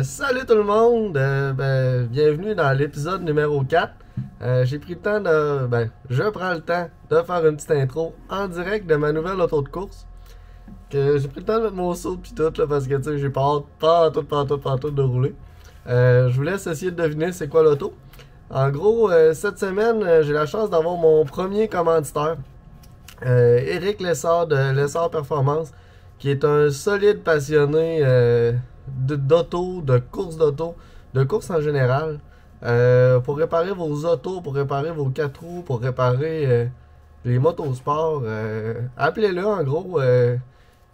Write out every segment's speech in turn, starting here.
Salut tout le monde, bienvenue dans l'épisode numéro 4. J'ai pris le temps je prends le temps de faire une petite intro en direct de ma nouvelle auto de course. Que j'ai pris le temps de mettre mon saut pis tout là, parce que tu sais, j'ai pas tout de rouler. Je vous laisse essayer de deviner c'est quoi l'auto. En gros, cette semaine, j'ai la chance d'avoir mon premier commanditaire, Éric Lessard de Lessard Performance, qui est un solide passionné d'auto, de course en général. Pour réparer vos autos, pour réparer vos 4 roues, pour réparer les motosports, appelez-le en gros.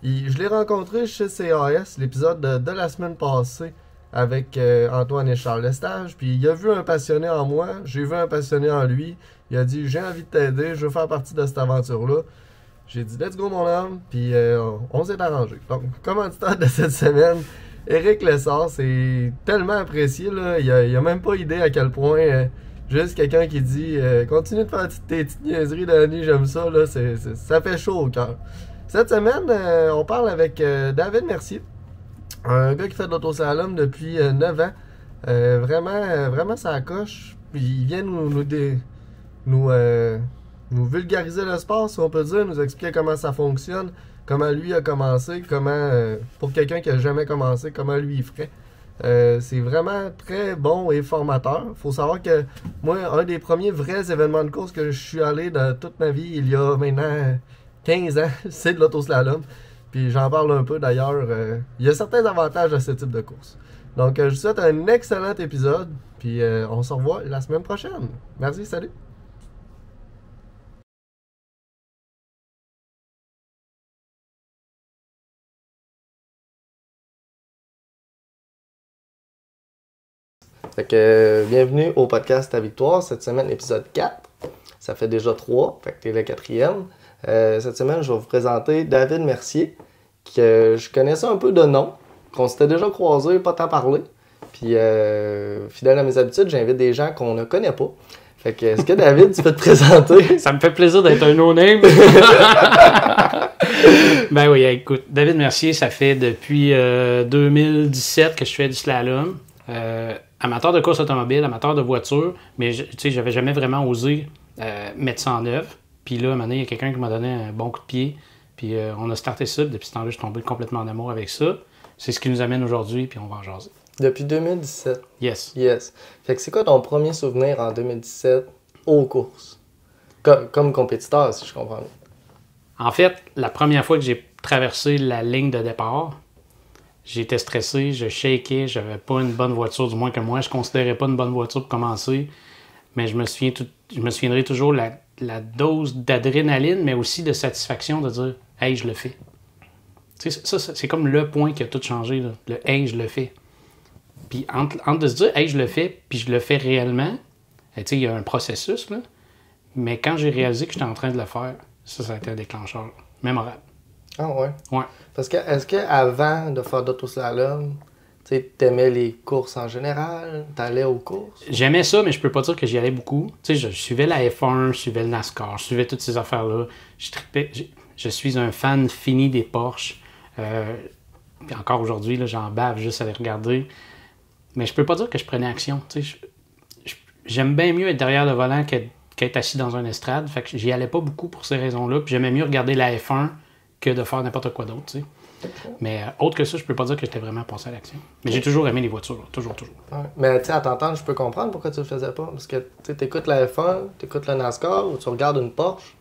Je l'ai rencontré chez CAS, l'épisode de la semaine passée avec Antoine et Charles Lestage. Puis il a vu un passionné en moi, j'ai vu un passionné en lui. Il a dit j'ai envie de t'aider, je veux faire partie de cette aventure-là. J'ai dit let's go mon homme, puis on s'est arrangé. Donc, commanditaire de cette semaine, Éric Lessard, c'est tellement apprécié, là, il a même pas idée à quel point, juste quelqu'un qui dit continue de faire tes petites niaiseries Danny, j'aime ça, là, ça fait chaud au cœur. Cette semaine, on parle avec David Mercier, un gars qui fait de l'autoslalom depuis 9 ans, vraiment ça coche, puis il vient nous vulgariser le sport, si on peut dire, nous expliquer comment ça fonctionne, comment lui a commencé, comment, pour quelqu'un qui a jamais commencé, comment lui il ferait. C'est vraiment très bon et formateur. Faut savoir que moi, un des premiers vrais événements de course que je suis allé dans toute ma vie, il y a maintenant 15 ans, c'est de l'autoslalom. Puis j'en parle un peu d'ailleurs. Il y a certains avantages à ce type de course. Donc je vous souhaite un excellent épisode, puis on se revoit la semaine prochaine. Merci, salut! Fait que bienvenue au podcast Ta Victoire. Cette semaine, épisode 4. Ça fait déjà 3, fait que t'es le 4e. Cette semaine, je vais vous présenter David Mercier, que je connaissais un peu de nom, qu'on s'était déjà croisé, pas tant parlé. Puis, fidèle à mes habitudes, j'invite des gens qu'on ne connaît pas. Fait que, est-ce que David, tu peux te présenter? Ça me fait plaisir d'être un no-name. Ben oui, écoute, David Mercier, ça fait depuis 2017 que je fais du slalom. Amateur de course automobile, amateur de voiture, mais tu sais, j'avais jamais vraiment osé mettre ça en œuvre. Puis là, à un moment donné, il y a quelqu'un qui m'a donné un bon coup de pied. Puis on a starté ça. Depuis ce temps-là, je suis tombé complètement en amour avec ça. C'est ce qui nous amène aujourd'hui, puis on va en jaser. Depuis 2017. Yes. Yes. Fait que c'est quoi ton premier souvenir en 2017 aux courses? Comme compétiteur, si je comprends bien. En fait, la première fois que j'ai traversé la ligne de départ, j'étais stressé, je shakeais, j'avais pas une bonne voiture, du moins que moi, je considérais pas une bonne voiture pour commencer. Mais je me souviendrai toujours la dose d'adrénaline, mais aussi de satisfaction de dire « Hey, je le fais ». Tu sais, ça, c'est comme le point qui a tout changé, là. Le « Hey, je le fais ». Puis entre de se dire « Hey, je le fais », puis je le fais réellement, tu sais, il y a un processus, là. Mais quand j'ai réalisé que j'étais en train de le faire, ça a été un déclencheur mémorable. Ah ouais? Ouais. Parce que, est-ce qu'avant de faire d'autoslalom, tu sais, t'aimais les courses en général? T'allais aux courses? J'aimais ça, mais je peux pas dire que j'y allais beaucoup. Tu sais, je suivais la F1, je suivais le NASCAR, je suivais toutes ces affaires-là. Je suis un fan fini des Porsche. Puis encore aujourd'hui, là, j'en bave juste à les regarder. Mais je peux pas dire que je prenais action. Tu sais, j'aime bien mieux être derrière le volant qu'être assis dans un estrade. Fait que j'y allais pas beaucoup pour ces raisons-là. Puis j'aimais mieux regarder la F1 que de faire n'importe quoi d'autre, tu sais. Mais autre que ça, je peux pas dire que j'étais vraiment passé à l'action. Mais j'ai toujours aimé les voitures, là. Toujours. Ouais. Mais tu sais, à t'entendre, je peux comprendre pourquoi tu le faisais pas. Parce que tu écoutes la F1, tu écoutes le NASCAR ou tu regardes une Porsche,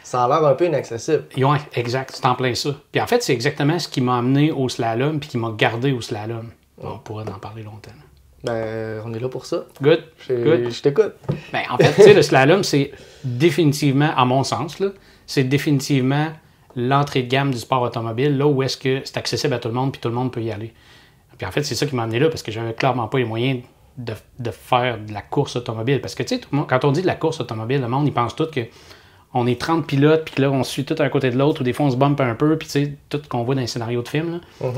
ça a l'air un peu inaccessible. Ouais, exact, c'est en plein ça. Puis en fait, c'est exactement ce qui m'a amené au slalom puis qui m'a gardé au slalom. On pourrait en parler longtemps. Ben, on est là pour ça. Good. Je t'écoute. Ben, en fait, tu sais, le slalom, c'est définitivement, à mon sens, là, c'est définitivement l'entrée de gamme du sport automobile, là où est-ce que c'est accessible à tout le monde puis tout le monde peut y aller. Puis en fait, c'est ça qui m'a amené là parce que j'avais clairement pas les moyens de faire de la course automobile. Parce que, tu sais, quand on dit de la course automobile, le monde, il pense tout que on est 30 pilotes puis que là, on se suit tout un côté de l'autre ou des fois, on se bump un peu puis tu sais, tout ce qu'on voit dans les scénarios de films, là.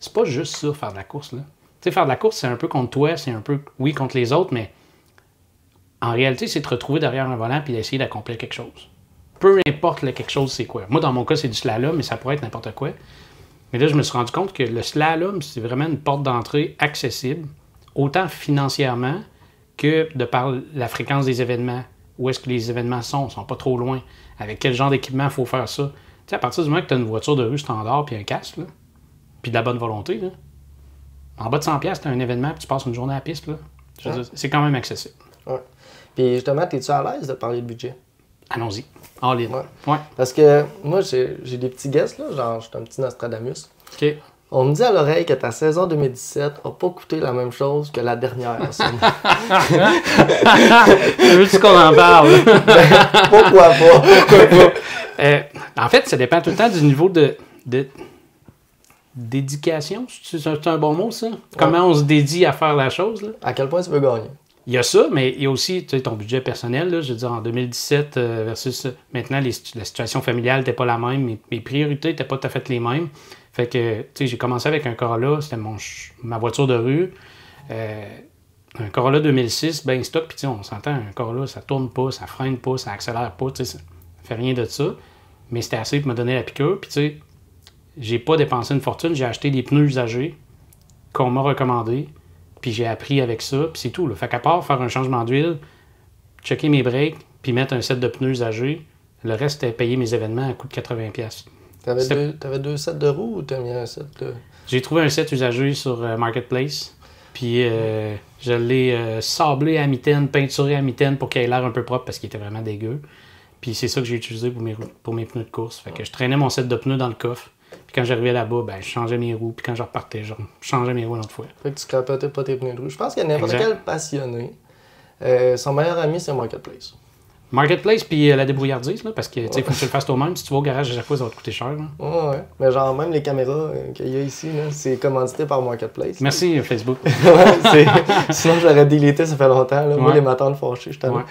C'est pas juste ça, faire de la course, là. Tu sais, faire de la course, c'est un peu contre toi, c'est un peu, oui, contre les autres, mais en réalité, c'est de te retrouver derrière un volant puis d'essayer d'accomplir quelque chose. Peu importe le quelque chose, c'est quoi. Moi, dans mon cas, c'est du slalom, mais ça pourrait être n'importe quoi. Mais là, je me suis rendu compte que le slalom, c'est vraiment une porte d'entrée accessible, autant financièrement que de par la fréquence des événements. Où est-ce que les événements sont pas trop loin. Avec quel genre d'équipement il faut faire ça. Tu sais, à partir du moment que tu as une voiture de rue standard puis un casque, là, puis de la bonne volonté, là, en bas de 100$, tu as un événement puis tu passes une journée à la piste. Là. Je veux dire, c'est quand même accessible. Ouais. Puis justement, es-tu à l'aise de parler de budget? Allons-y. All in. Ouais. Parce que moi, j'ai des petits guests, là, genre, je suis un petit Nostradamus. OK. On me dit à l'oreille que ta saison 2017 n'a pas coûté la même chose que la dernière. Veux-tu qu'on en parle? Pourquoi pas? En fait, ça dépend tout le temps du niveau de dédication. C'est un bon mot, ça? Comment on se dédie à faire la chose? Là? À quel point tu veux gagner? Il y a ça, mais il y a aussi ton budget personnel. Là, je veux dire, en 2017 versus maintenant, la situation familiale n'était pas la même. Mes priorités n'étaient pas tout à fait les mêmes. Fait que, tu sais, j'ai commencé avec un Corolla, c'était ma voiture de rue. Un Corolla 2006, ben stock, puis tu sais, on s'entend, un Corolla, ça tourne pas, ça freine pas, ça accélère pas, tu sais, ça fait rien de ça. Mais c'était assez pour me donner la piqûre, puis tu sais, j'ai pas dépensé une fortune, j'ai acheté des pneus usagés qu'on m'a recommandés, puis j'ai appris avec ça, puis c'est tout. Là. Fait qu'à part faire un changement d'huile, checker mes breaks, puis mettre un set de pneus usagés, le reste, c'était payer mes événements à coût de 80$. T'avais deux sets de roues ou t'as mis un set de... J'ai trouvé un set usagé sur Marketplace. Puis je l'ai sablé à mitaine, peinturé à mitaine pour qu'il ait l'air un peu propre parce qu'il était vraiment dégueu. Puis c'est ça que j'ai utilisé pour mes pneus de course. Fait que je traînais mon set de pneus dans le coffre. Puis quand j'arrivais là-bas, ben, je changeais mes roues. Puis quand je repartais, je changeais mes roues une autre fois. Fait que tu crapotais pas tes pneus de roues. Je pense qu'il y a n'importe quel passionné. Son meilleur ami, c'est Marketplace. Marketplace puis la débrouillardise, là, parce que tu sais, faut que tu le fasses toi-même. Si tu vas au garage à chaque fois, ça va te coûter cher. Là. Ouais. Mais genre, même les caméras qu'il y a ici, là, c'est commandité par Marketplace. Merci, Facebook. Sinon, j'aurais délité, ça fait longtemps. Là. Moi, les matins de fâchés, je t'avoue.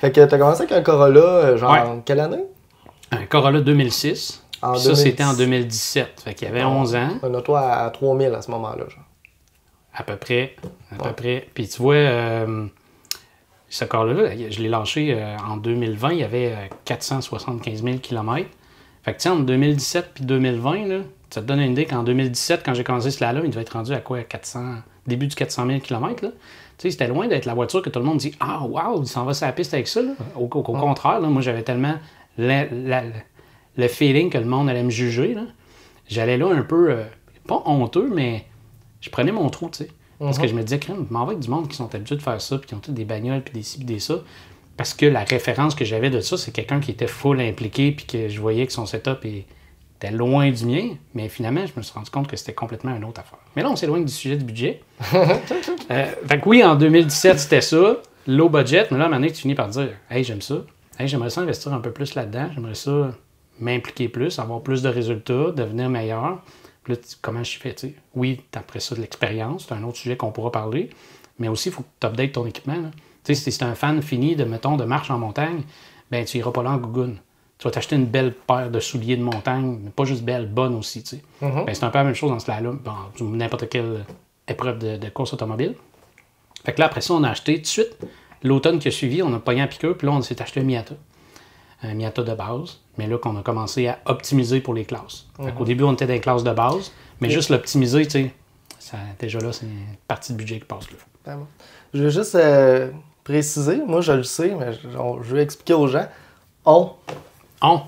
Fait que t'as commencé avec un Corolla, genre, quelle année? Un Corolla 2006. Ça, c'était en 2017. Fait qu'il y avait 11 ans. Un auto à 3000 à ce moment-là, genre. À peu près. Puis tu vois... ce Corolla-là, je l'ai lâché en 2020, il y avait 475 000 km. Fait que tu sais, entre 2017 et 2020, là, ça te donne une idée qu'en 2017, quand j'ai commencé ce là il devait être rendu à quoi? Début du 400 000 km. Là. Tu sais, c'était loin d'être la voiture que tout le monde dit « Ah, wow, il s'en va sur la piste avec ça. » Au contraire, là, moi, j'avais tellement le feeling que le monde allait me juger. Là. J'allais là un peu, pas honteux, mais je prenais mon trou, tu sais. Parce que je me disais, crème, je m'en vais avec du monde qui sont habitués de faire ça, puis qui ont toutes des bagnoles, puis des ci, puis des ça. Parce que la référence que j'avais de ça, c'est quelqu'un qui était full impliqué, puis que je voyais que son setup était loin du mien. Mais finalement, je me suis rendu compte que c'était complètement une autre affaire. Mais là, on s'éloigne du sujet du budget. Fait que oui, en 2017, c'était ça, low budget. Mais là, à un moment donné, tu finis par dire, hey, j'aime ça. Hey, j'aimerais ça investir un peu plus là-dedans. J'aimerais ça m'impliquer plus, avoir plus de résultats, devenir meilleur. Là, comment je fais, tu sais? Oui, après ça, de l'expérience, c'est un autre sujet qu'on pourra parler, mais aussi, il faut que tu updates ton équipement. Tu sais, si tu es un fan fini de, mettons, de marche en montagne, ben tu iras pas là en gougoune. Tu vas t'acheter une belle paire de souliers de montagne, mais pas juste belle, bonne aussi, tu sais. Ben, c'est un peu la même chose dans ce slalom, dans n'importe quelle épreuve de course automobile. Fait que là, après ça, on a acheté tout de suite, l'automne qui a suivi, on a pogné un piqueur, puis là, on s'est acheté un Miata. Un Miata de base, mais là qu'on a commencé à optimiser pour les classes. Au début, on était dans les classes de base, mais juste l'optimiser, tu sais, déjà là, c'est une partie de budget qui passe là. Je veux juste préciser, moi je le sais, mais je veux expliquer aux gens. On.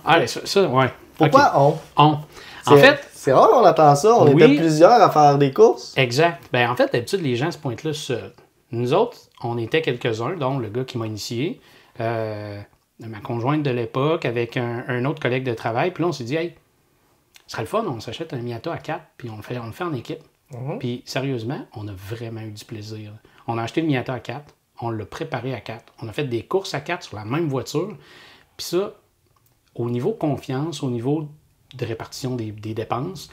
Allez, ça, ouais. Pourquoi okay. On. En fait... C'est rare qu'on attend ça, on était plusieurs à faire des courses. Exact. Ben en fait, d'habitude, les gens se pointent là seuls. Nous autres, on était quelques-uns, dont le gars qui m'a initié, ma conjointe de l'époque, avec un autre collègue de travail. Puis là, on s'est dit, hey, ce serait le fun, on s'achète un Miata à 4, puis on le fait en équipe. Puis sérieusement, on a vraiment eu du plaisir. On a acheté le Miata à 4, on l'a préparé à 4. On a fait des courses à 4 sur la même voiture. Puis ça, au niveau confiance, au niveau de répartition des dépenses,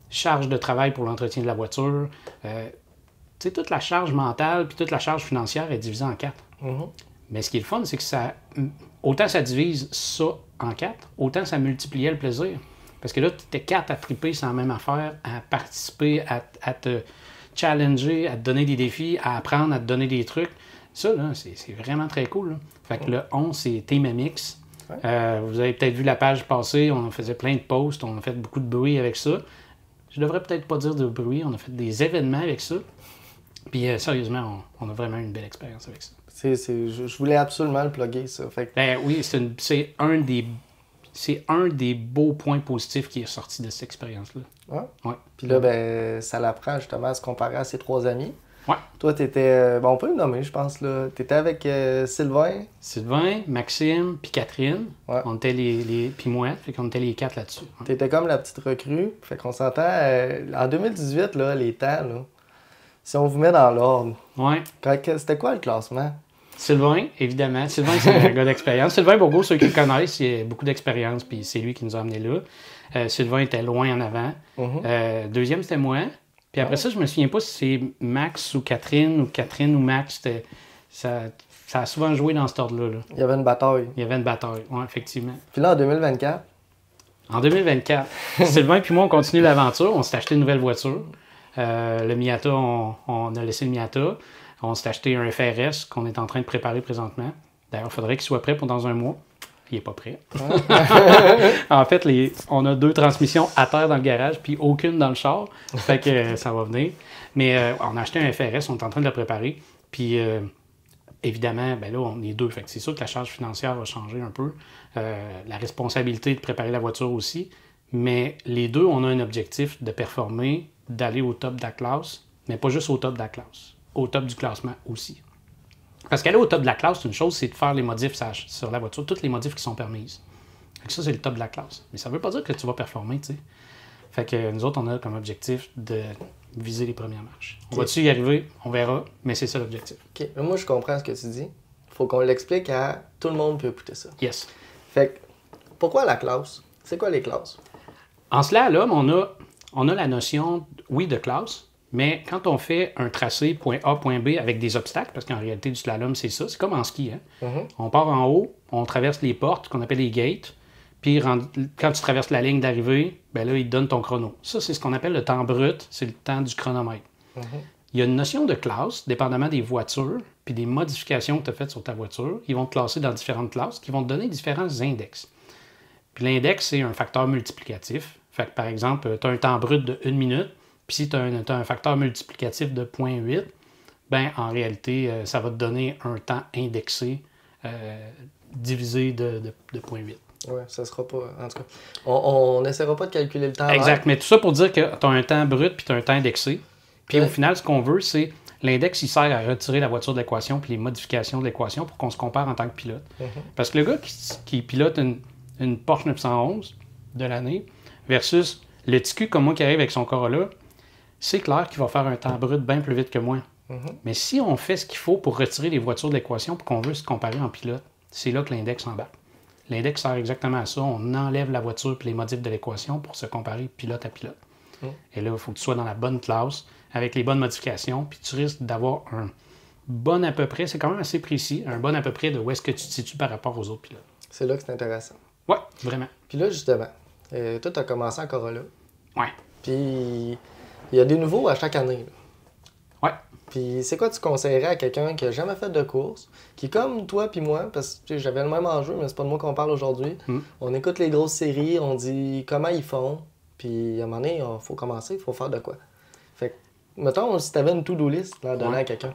charge de travail pour l'entretien de la voiture, tu sais, toute la charge mentale puis toute la charge financière est divisée en 4. Mais ce qui est le fun, c'est que autant ça divise ça en 4, autant ça multipliait le plaisir. Parce que là, tu étais 4 à triper sur la même affaire, à participer, à te challenger, à te donner des défis, à apprendre, à te donner des trucs. Ça, là, c'est vraiment très cool. Là. Fait que le 11, c'est Team MX. Vous avez peut-être vu la page passer, on faisait plein de posts, on a fait beaucoup de bruit avec ça. Je devrais peut-être pas dire de bruit. On a fait des événements avec ça. Puis sérieusement, on a vraiment eu une belle expérience avec ça. Je voulais absolument le plugger, ça. Fait que... Ben oui, c'est un des beaux points positifs qui est sorti de cette expérience-là. Ouais. Ouais. Puis là, ben, ça l'apprend justement à se comparer à ses 3 amis. Ouais. Toi, t'étais... on peut le nommer, je pense, là. T'étais avec Sylvain. Sylvain, Maxime, puis Catherine. Ouais. On était puis moi. Fait qu'on était les 4 là-dessus. Ouais. T'étais comme la petite recrue. Fait qu'on s'entend... en 2018, là, les temps, là, si on vous met dans l'ordre, Ouais. c'était quoi le classement? Sylvain, évidemment. Sylvain, c'est un gars d'expérience. Sylvain Bourgault, ceux qui le connaissent, il a beaucoup d'expérience, puis c'est lui qui nous a amenés là. Sylvain était loin en avant. Deuxième, c'était moi. Puis après ça, je me souviens pas si c'est Max ou Catherine ou Max. Ça a souvent joué dans cet ordre-là. Là. Il y avait une bataille. Il y avait une bataille, oui, effectivement. Puis là, en 2024? En 2024, Sylvain puis moi, on continue l'aventure. On s'est acheté une nouvelle voiture. Le Miata, on a laissé le Miata. On s'est acheté un FRS qu'on est en train de préparer présentement. D'ailleurs, il faudrait qu'il soit prêt pour dans un mois. Il n'est pas prêt. En fait, on a 2 transmissions à terre dans le garage, puis aucune dans le char. Fait que ça va venir. Mais on a acheté un FRS, on est en train de le préparer. Puis évidemment, ben là, on est 2. Fait que c'est sûr que la charge financière va changer un peu. La responsabilité de préparer la voiture aussi. Mais les 2, on a un objectif de performer, d'aller au top de la classe, mais pas juste au top de la classe, au top du classement aussi. Parce qu'aller au top de la classe, c'est une chose, c'est de faire les modifs sur la voiture, toutes les modifs qui sont permises. Fait que ça, c'est le top de la classe. Mais ça ne veut pas dire que tu vas performer, tu sais. Fait que nous autres, on a comme objectif de viser les premières marches. On va-tu y arriver? On verra, mais c'est ça l'objectif. OK. Mais moi, je comprends ce que tu dis. Faut qu'on l'explique à tout le monde peut écouter ça. Yes. Fait que, pourquoi la classe? C'est quoi les classes? En slalom, on a la notion, oui, de classe, mais quand on fait un tracé point A, point B avec des obstacles, parce qu'en réalité, du slalom, c'est ça, c'est comme en ski. Hein? On part en haut, on traverse les portes, qu'on appelle les gates, puis quand tu traverses la ligne d'arrivée, ben là, il te donne ton chrono. Ça, c'est ce qu'on appelle le temps brut, c'est le temps du chronomètre. Il y a une notion de classe, dépendamment des voitures, puis des modifications que tu as faites sur ta voiture. Ils vont te classer dans différentes classes, qui vont te donner différents index. Puis l'index, c'est un facteur multiplicatif. Fait que, par exemple, tu as un temps brut de 1 minute, puis si tu as un facteur multiplicatif de 0.8, ben en réalité, ça va te donner un temps indexé divisé de 0.8. Oui, ça sera pas... En tout cas, on n'essaiera pas de calculer le temps. Exact, mais tout ça pour dire que tu as un temps brut puis tu as un temps indexé. Puis au final, ce qu'on veut, c'est... L'index, il sert à retirer la voiture de l'équation puis les modifications de l'équation pour qu'on se compare en tant que pilote. Parce que le gars qui pilote une Porsche 911 de l'année versus le TQ comme moi qui arrive avec son Corolla, c'est clair qu'il va faire un temps brut bien plus vite que moi. Mais si on fait ce qu'il faut pour retirer les voitures de l'équation pour qu'on veut se comparer en pilote, c'est là que l'index embarque. L'index sert exactement à ça. On enlève la voiture et les modifs de l'équation pour se comparer pilote à pilote. Et là, il faut que tu sois dans la bonne classe, avec les bonnes modifications, puis tu risques d'avoir un bon à peu près, c'est quand même assez précis, un bon à peu près de où est-ce que tu te situes par rapport aux autres pilotes. C'est là que c'est intéressant. Oui, vraiment. Puis là, justement, toi, tu as commencé en Corolla. Oui. Puis il y a des nouveaux à chaque année. Oui. Puis c'est quoi tu conseillerais à quelqu'un qui n'a jamais fait de course, qui est comme toi puis moi, parce que j'avais le même enjeu, mais c'est pas de moi qu'on parle aujourd'hui. On écoute les grosses séries, on dit comment ils font, puis à un moment donné, il faut commencer, il faut faire de quoi. Fait que, mettons, si tu avais une to-do list à donner à quelqu'un.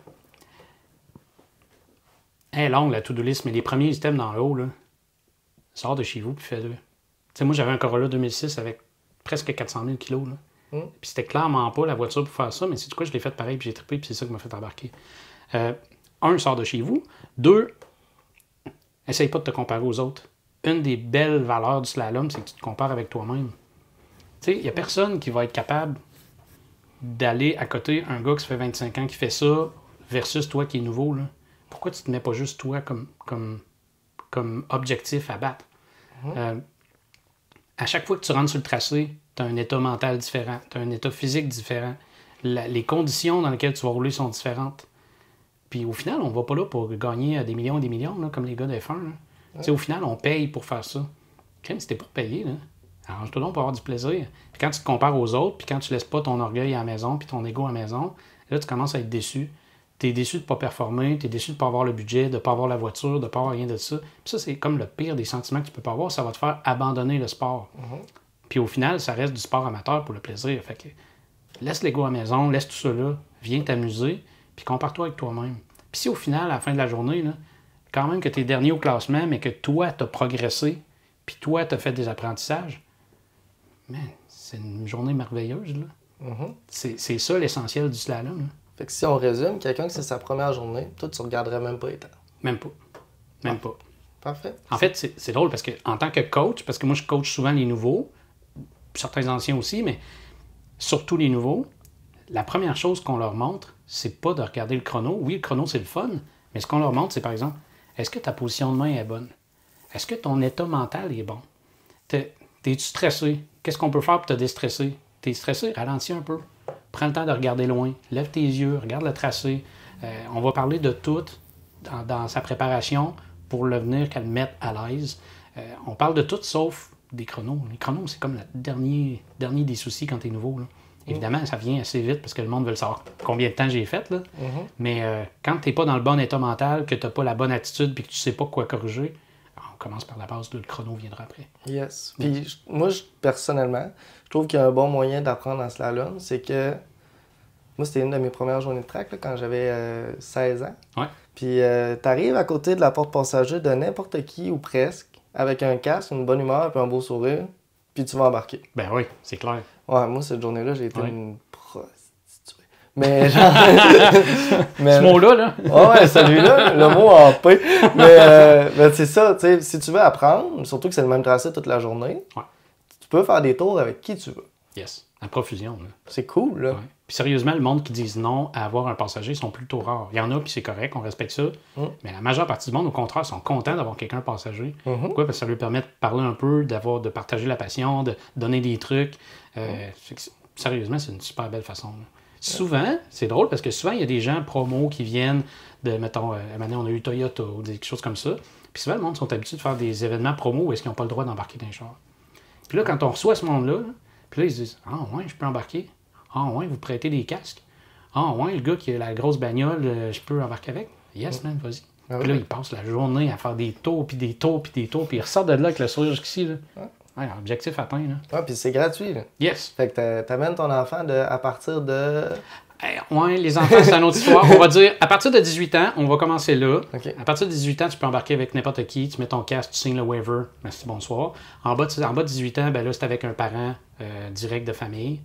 Elle est longue, la to-do list, mais les premiers items dans le haut, là, sors de chez vous puis fais-le. Tu sais, moi, j'avais un Corolla 2006 avec presque 400 000 kilos, là. Puis c'était clairement pas la voiture pour faire ça, mais c'est du coup, je l'ai fait pareil, puis j'ai trippé, puis c'est ça qui m'a fait embarquer. Un, sors de chez vous. 2, essaye pas de te comparer aux autres. Une des belles valeurs du slalom, c'est que tu te compares avec toi-même. Tu sais, il n'y a personne qui va être capable d'aller à côté un gars qui se fait 25 ans qui fait ça versus toi qui est nouveau, là. Pourquoi tu te mets pas juste toi comme objectif à battre? À chaque fois que tu rentres sur le tracé, tu as un état mental différent, tu as un état physique différent. Les conditions dans lesquelles tu vas rouler sont différentes. Puis au final, on ne va pas là pour gagner des millions et des millions, là, comme les gars de F1. Ouais. Au final, on paye pour faire ça. Quand c'était pour payer, arrange-toi donc pour avoir du plaisir. Puis quand tu te compares aux autres, puis quand tu laisses pas ton orgueil à la maison, puis ton ego à la maison, là, tu commences à être déçu. Tu es déçu de ne pas performer, tu es déçu de ne pas avoir le budget, de ne pas avoir la voiture, de ne pas avoir rien de ça. Puis ça, c'est comme le pire des sentiments que tu peux pas avoir. Ça va te faire abandonner le sport. Puis au final, ça reste du sport amateur pour le plaisir. Fait que laisse l'ego à la maison, laisse tout ça là, viens t'amuser, puis compare-toi avec toi-même. Puis si au final, à la fin de la journée, là, quand même que tu es dernier au classement, mais que toi, tu as progressé, puis toi, tu as fait des apprentissages, man, c'est une journée merveilleuse. Là. C'est ça l'essentiel du slalom. Là. Fait que si on résume, quelqu'un que c'est sa première journée, toi, tu regarderais même pas les temps. Même pas. Même pas. Parfait. En fait, c'est drôle parce que en tant que coach, parce que moi, je coach souvent les nouveaux, certains anciens aussi, mais surtout les nouveaux, la première chose qu'on leur montre, c'est pas de regarder le chrono. Oui, le chrono, c'est le fun, mais ce qu'on leur montre, c'est par exemple, est-ce que ta position de main est bonne? Est-ce que ton état mental est bon? T'es-tu stressé? Qu'est-ce qu'on peut faire pour te déstresser? T'es stressé? Ralentis un peu. Prends le temps de regarder loin. Lève tes yeux, regarde le tracé. On va parler de tout dans sa préparation pour le venir qu'elle mette à l'aise. On parle de tout sauf des chronos. Les chronos, c'est comme le dernier des soucis quand t'es nouveau. Là. Évidemment, ça vient assez vite parce que le monde veut le savoir combien de temps j'ai fait. Là. Mais quand tu n'es pas dans le bon état mental, que tu n'as pas la bonne attitude et que tu ne sais pas quoi corriger, on commence par la base, le chrono viendra après. Yes. Puis moi, personnellement, je trouve qu'il y a un bon moyen d'apprendre en slalom, c'est que moi, c'était une de mes premières journées de track là, quand j'avais 16 ans. Ouais. Puis tu arrives à côté de la porte passager de n'importe qui ou presque, avec un casque, une bonne humeur et un beau sourire, puis tu vas embarquer. Ben oui, c'est clair. Ouais, moi, cette journée-là, j'ai été une prostituée. Mais genre... Ce mot-là, là. Ouais, celui-là, le mot en paix. Mais c'est ça, tu sais, si tu veux apprendre, surtout que c'est le même tracé toute la journée, tu peux faire des tours avec qui tu veux. Yes, à profusion. Là. C'est cool, là. Ouais. Puis sérieusement, le monde qui dit non à avoir un passager sont plutôt rares. Il y en a, puis c'est correct, on respecte ça. Mais la majeure partie du monde, au contraire, sont contents d'avoir quelqu'un passager. Pourquoi? Parce que ça leur permet de parler un peu, de partager la passion, de donner des trucs. Sérieusement, c'est une super belle façon. Là. Souvent, c'est drôle parce que souvent, il y a des gens promo qui viennent de, mettons, à un moment donné, on a eu Toyota ou des choses comme ça. Puis souvent, le monde sont habitués de faire des événements promo où est-ce qu'ils n'ont pas le droit d'embarquer dans les chars. Puis là, quand on reçoit ce monde-là, puis là, ils se disent « Ah ouais, je peux embarquer. Ah ouais, vous prêtez des casques. Ah ouais, le gars qui a la grosse bagnole, je peux embarquer avec. Yes, man, vas-y. » Puis là, ils passent la journée à faire des tours, puis des tours, puis des tours, puis ils ressortent de là avec le sourire jusqu'ici. Là. Ouais, objectif atteint. Là. Ah, puis c'est gratuit. Là. Yes. Fait que t'amènes ton enfant à partir de... Ouais, les enfants, c'est une autre histoire. On va dire, à partir de 18 ans, on va commencer là. Okay. À partir de 18 ans, tu peux embarquer avec n'importe qui. Tu mets ton casque, tu signes le waiver. Merci, bonsoir. En bas de 18 ans, ben là, c'est avec un parent direct de famille.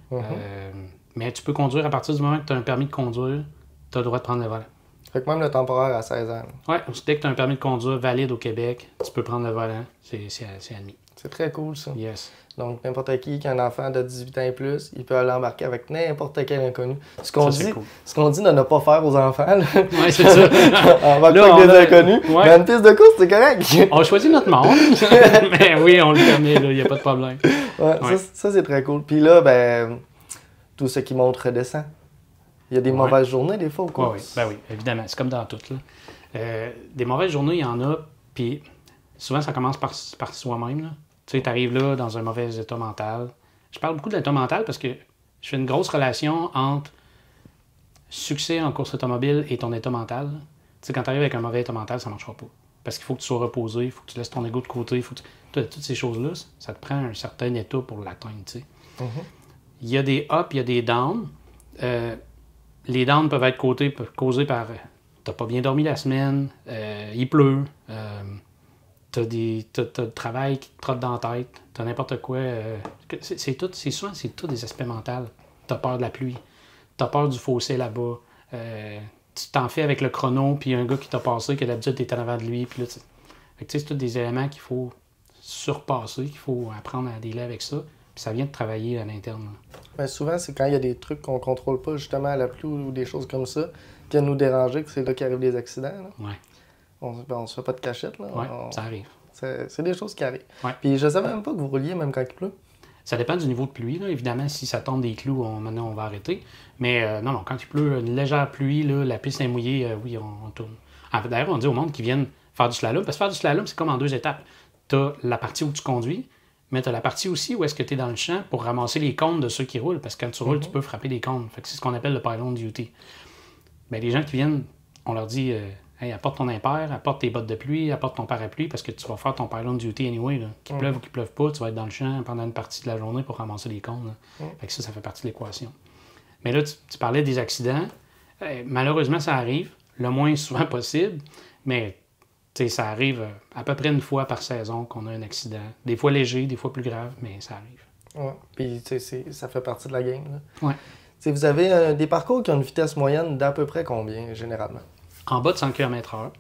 Mais tu peux conduire à partir du moment que tu as un permis de conduire, tu as le droit de prendre le volant. Fait que même le temporaire à 16 ans. Oui, dès que tu as un permis de conduire valide au Québec, tu peux prendre le volant. C'est admis. C'est très cool, ça. Yes. Donc, n'importe qui a un enfant de 18 ans et plus, il peut aller embarquer avec n'importe quel inconnu. Ce qu'on dit de ne pas faire aux enfants, là. Oui, c'est ça. Embarquer avec des inconnus. Ouais. Mais une piste de course, c'est correct. On choisit notre monde. Mais oui, on le permet, il n'y a pas de problème. Ouais. Ça c'est très cool. Puis là, ben, tout ce qui monte redescend. Il y a des mauvaises journées, des fois, ou quoi? Oui, ben oui, évidemment. C'est comme dans tout, là. Des mauvaises journées, il y en a, puis souvent, ça commence par soi-même, là. Tu sais, tu arrives là dans un mauvais état mental. Je parle beaucoup de l'état mental parce que je fais une grosse relation entre succès en course automobile et ton état mental. Tu sais, quand tu arrives avec un mauvais état mental, ça ne marchera pas. Parce qu'il faut que tu sois reposé, il faut que tu laisses ton ego de côté. Toutes ces choses-là, ça te prend un certain état pour l'atteindre, tu sais. Il y a des ups, il y a des downs. Les downs peuvent être causés par t'as pas bien dormi la semaine, il pleut, t'as le travail qui te trotte dans la tête, t'as n'importe quoi. Souvent, c'est tout des aspects mentaux. T'as peur de la pluie, t'as peur du fossé là-bas, tu t'en fais avec le chrono, puis un gars qui t'a passé, que d'habitude t'es en avant de lui, puis là, c'est tous des éléments qu'il faut surpasser, qu'il faut apprendre à dealer avec ça, puis ça vient de travailler à l'interne. Ben souvent, c'est quand il y a des trucs qu'on contrôle pas, justement à la pluie ou des choses comme ça, qui viennent nous déranger, que c'est là qu'arrivent les accidents. Là. Ouais. On se fait pas de cachette. Là. Oui, ça arrive. C'est des choses qui arrivent. Ouais. Puis je savais même pas que vous rouliez même quand il pleut. Ça dépend du niveau de pluie. Là. Évidemment, si ça tombe des clous, maintenant on va arrêter. Mais non, quand il pleut, une légère pluie, là, la piste est mouillée, oui, on tourne. D'ailleurs, on dit au monde qui viennent faire du slalom, parce que faire du slalom, c'est comme en 2 étapes. Tu as la partie où tu conduis, mais tu as la partie aussi où est-ce que tu es dans le champ pour ramasser les cônes de ceux qui roulent, parce que quand tu roules, tu peux frapper les cônes. Fait que c'est ce qu'on appelle le pylon duty. Ben, les gens qui viennent, on leur dit Hey, apporte ton impair, apporte tes bottes de pluie, apporte ton parapluie parce que tu vas faire ton pylon duty anyway. Là. Qu'il pleuve ou qu'il pleuve pas, tu vas être dans le champ pendant une partie de la journée pour ramasser les cônes. Fait que ça fait partie de l'équation. Mais là, tu parlais des accidents. Malheureusement, ça arrive le moins souvent possible, mais ça arrive à peu près une fois par saison qu'on a un accident. Des fois léger, des fois plus grave, mais ça arrive. Ouais. Puis ça fait partie de la game. Là. Ouais. Vous avez des parcours qui ont une vitesse moyenne d'à peu près combien, généralement? En bas de 100 km/h.